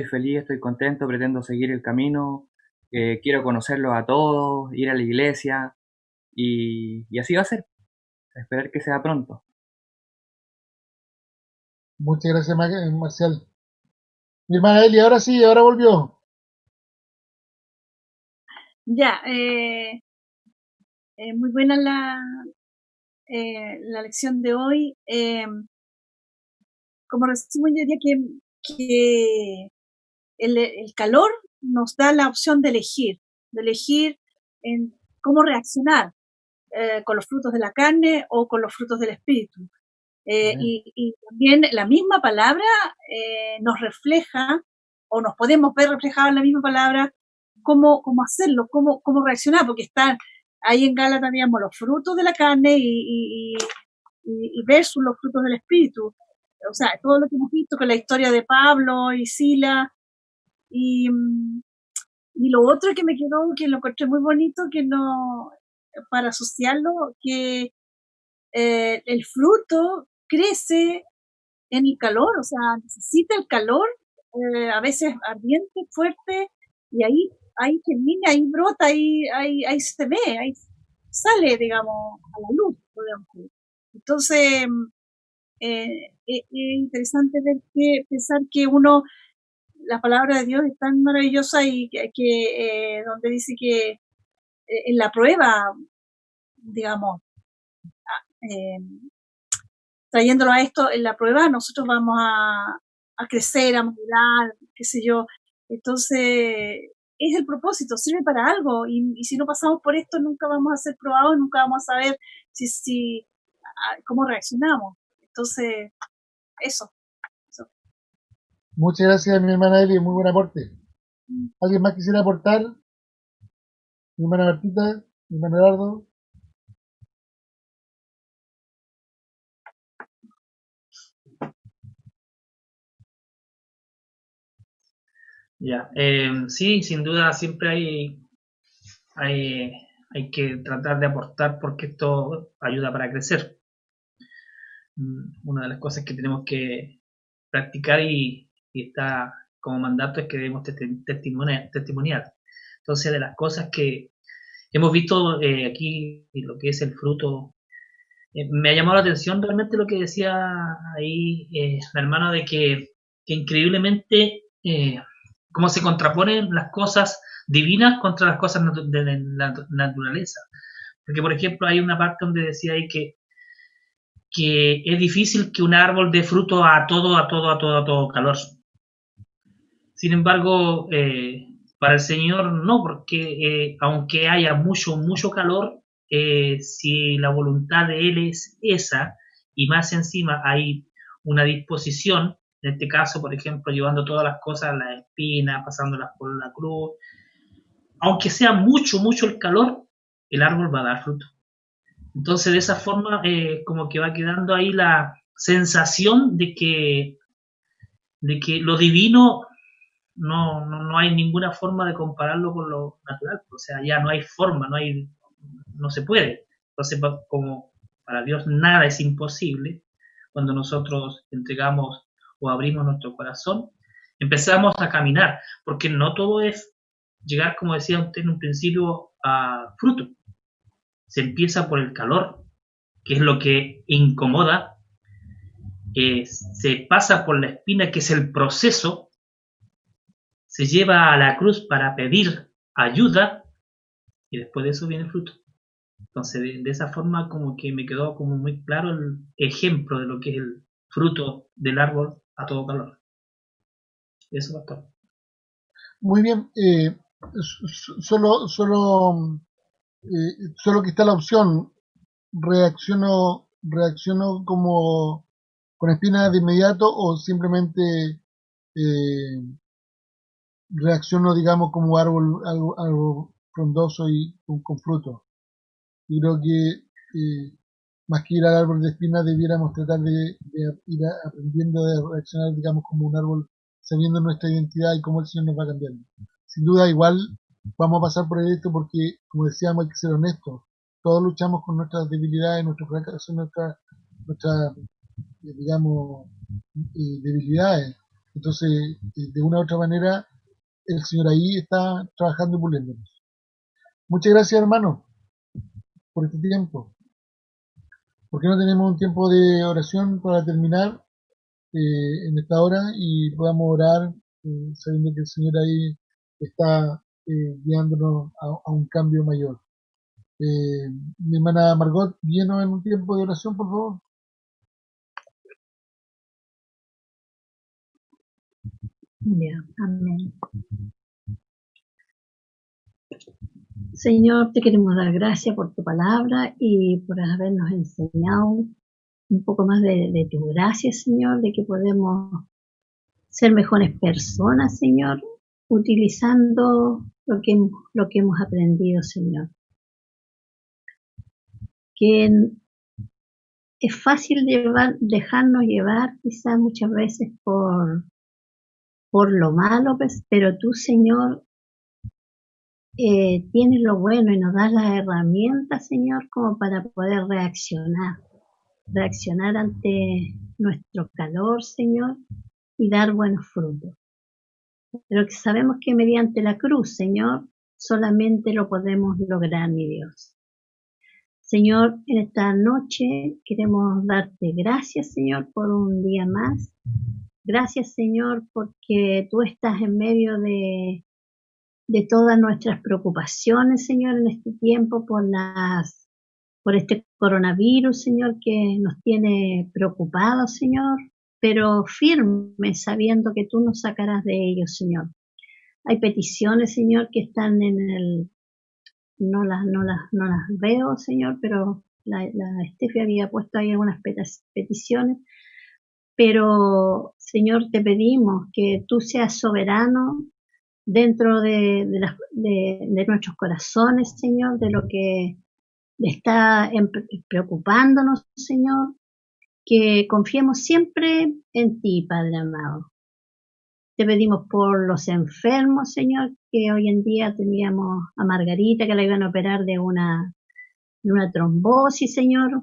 feliz, estoy contento, pretendo seguir el camino, quiero conocerlos a todos, ir a la iglesia, y así va a ser. Esperar que sea pronto. Muchas gracias, Marcial. Mi hermana Eli, ahora sí, ahora volvió. Ya, muy buena la lección de hoy. Como resumen, yo diría que el calor nos da la opción de elegir en cómo reaccionar con los frutos de la carne o con los frutos del espíritu. Y también la misma palabra nos refleja, o nos podemos ver reflejados en la misma palabra, cómo hacerlo, cómo reaccionar, porque están ahí en Gálatas, digamos, los frutos de la carne y versus los frutos del espíritu. O sea, todo lo que hemos visto con la historia de Pablo y Sila. Y lo otro que me quedó, que lo encontré muy bonito, que no, para asociarlo, que el fruto crece en el calor, o sea, necesita el calor, a veces ardiente, fuerte, y ahí germina, ahí brota, ahí se ve, ahí sale, digamos, a la luz, podemos decir. Entonces, es interesante pensar que la palabra de Dios es tan maravillosa y que donde dice que en la prueba, digamos, trayéndolo a esto, en la prueba nosotros vamos a crecer, a madurar, qué sé yo. Entonces, es el propósito, sirve para algo, y si no pasamos por esto nunca vamos a ser probados, nunca vamos a saber cómo reaccionamos. Entonces, eso. Muchas gracias, mi hermana Eli, muy buen aporte. ¿Alguien más quisiera aportar? Mi hermana Martita, mi hermano Eduardo. Ya, sí, sin duda siempre hay que tratar de aportar, porque esto ayuda para crecer. Una de las cosas que tenemos que practicar y está como mandato es que debemos testimoniar. Entonces, de las cosas que hemos visto aquí, lo que es el fruto, me ha llamado la atención realmente lo que decía ahí la hermana, de que increíblemente cómo se contraponen las cosas divinas contra las cosas de la naturaleza. Porque, por ejemplo, hay una parte donde decía ahí que es difícil que un árbol dé fruto a todo calor. Sin embargo, Para el Señor no, porque aunque haya mucho calor, si la voluntad de Él es esa, y más encima hay una disposición, en este caso, por ejemplo, llevando todas las cosas a las espinas, pasándolas por la cruz, aunque sea mucho el calor, el árbol va a dar fruto. Entonces, de esa forma, como que va quedando ahí la sensación de que lo divino no hay ninguna forma de compararlo con lo natural. O sea, ya no hay forma, no se puede. Entonces, como para Dios nada es imposible, cuando nosotros entregamos o abrimos nuestro corazón, empezamos a caminar, porque no todo es llegar, como decía usted en un principio, a fruto. Se empieza por el calor, que es lo que incomoda, se pasa por la espina, que es el proceso, se lleva a la cruz para pedir ayuda, y después de eso viene el fruto. Entonces, de esa forma como que me quedó como muy claro el ejemplo de lo que es el fruto del árbol a todo calor. Eso, pastor. Muy bien, solo que está la opción, reacciono como con espinas de inmediato o simplemente reacciono, digamos, como algo frondoso y con fruto. Y creo que más que ir al árbol de espinas debiéramos tratar de ir aprendiendo a reaccionar, digamos, como un árbol, sabiendo nuestra identidad y cómo el Señor nos va cambiando. Sin duda, igual vamos a pasar por esto porque, como decíamos, hay que ser honestos. Todos luchamos con nuestras debilidades, nuestros fracasos, nuestras digamos, debilidades. Entonces, de una u otra manera, el Señor ahí está trabajando y puliéndonos. Muchas gracias, hermano, por este tiempo. ¿Por qué no tenemos un tiempo de oración para terminar en esta hora y podamos orar sabiendo que el Señor ahí está guiándonos a un cambio mayor? Mi hermana Margot, guíenos en un tiempo de oración, por favor. Ya, amén. Señor, te queremos dar gracias por tu palabra y por habernos enseñado un poco más de tu gracia, Señor, de que podemos ser mejores personas, Señor, utilizando lo que hemos aprendido, Señor. Que es fácil dejarnos llevar quizás muchas veces por lo malo, pues, pero tú, Señor, tienes lo bueno y nos das las herramientas, Señor, como para poder reaccionar ante nuestro calor, Señor, y dar buenos frutos. Pero que sabemos que mediante la cruz, Señor, solamente lo podemos lograr, mi Dios. Señor, en esta noche queremos darte gracias, Señor, por un día más. Gracias, Señor, porque tú estás en medio de todas nuestras preocupaciones, Señor, en este tiempo por este coronavirus, Señor, que nos tiene preocupados, Señor, pero firmes, sabiendo que tú nos sacarás de ellos, Señor. Hay peticiones, Señor, que están no las veo, Señor, pero la Estefi había puesto ahí algunas peticiones, pero, Señor, te pedimos que tú seas soberano dentro de nuestros corazones, Señor, de lo que está preocupándonos, Señor, que confiemos siempre en ti, Padre amado. Te pedimos por los enfermos, Señor, que hoy en día teníamos a Margarita, que la iban a operar de una trombosis, Señor,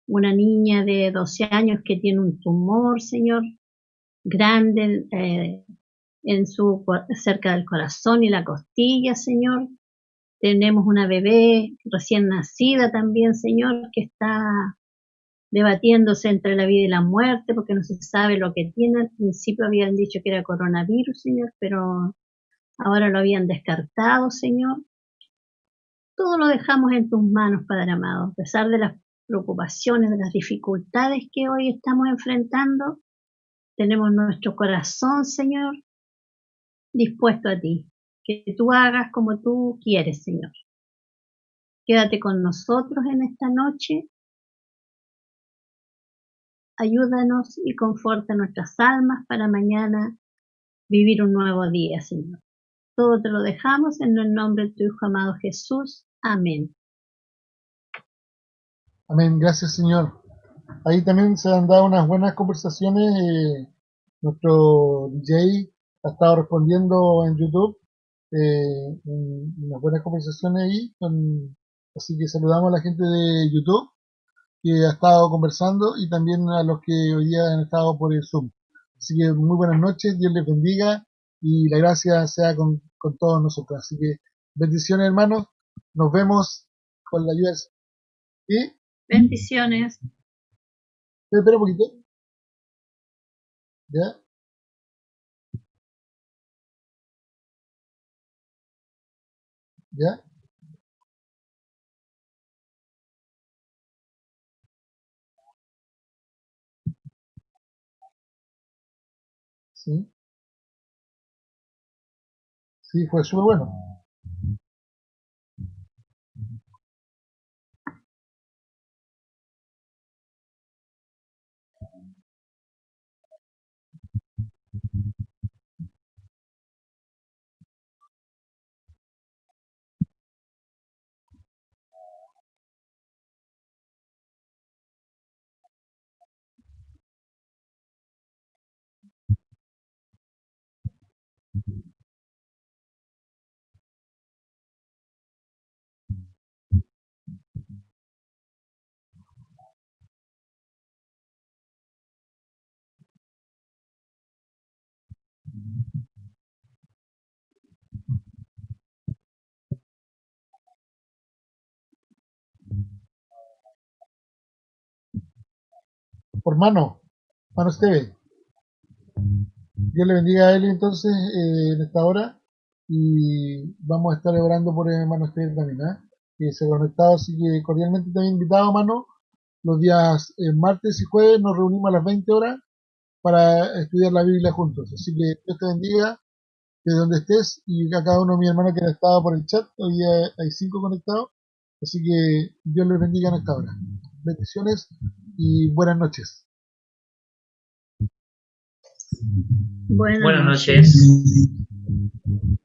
una niña de 12 años que tiene un tumor, Señor, grande, cerca del corazón y la costilla, Señor. Tenemos una bebé recién nacida también, Señor, que está debatiéndose entre la vida y la muerte porque no se sabe lo que tiene. Al principio habían dicho que era coronavirus, Señor, pero ahora lo habían descartado, Señor. Todo lo dejamos en tus manos, Padre amado, a pesar de las preocupaciones, de las dificultades que hoy estamos enfrentando. Tenemos nuestro corazón, Señor, dispuesto a ti. que tú hagas como tú quieres, Señor. Quédate con nosotros en esta noche. Ayúdanos y conforta nuestras almas para mañana vivir un nuevo día, Señor. Todo te lo dejamos en el nombre de tu Hijo amado Jesús. Amén. Amén, gracias Señor. Ahí también se han dado unas buenas conversaciones. Nuestro DJ ha estado respondiendo en YouTube. Unas buenas conversaciones ahí. Así que saludamos a la gente de YouTube que ha estado conversando y también a los que hoy día han estado por el Zoom. Así que muy buenas noches, Dios les bendiga y la gracia sea con todos nosotros. Así que bendiciones hermanos, nos vemos con la ayuda del Señor. Y Bendiciones. espera un poquito. ¿Ya? ¿Ya? Sí. Sí, fue súper bueno. Hermano Esteve, Dios le bendiga a él entonces en esta hora y vamos a estar orando por el hermano Esteve también, que se ha conectado, así que cordialmente también invitado, hermano. Los días martes y jueves nos reunimos a las 20 horas para estudiar la Biblia juntos. Así que Dios te bendiga de donde estés y a cada uno de mis hermanos que han estado por el chat. Hoy día hay 5 conectados. Así que Dios les bendiga en esta hora. Bendiciones y buenas noches. Buenas Buenas noches. noches.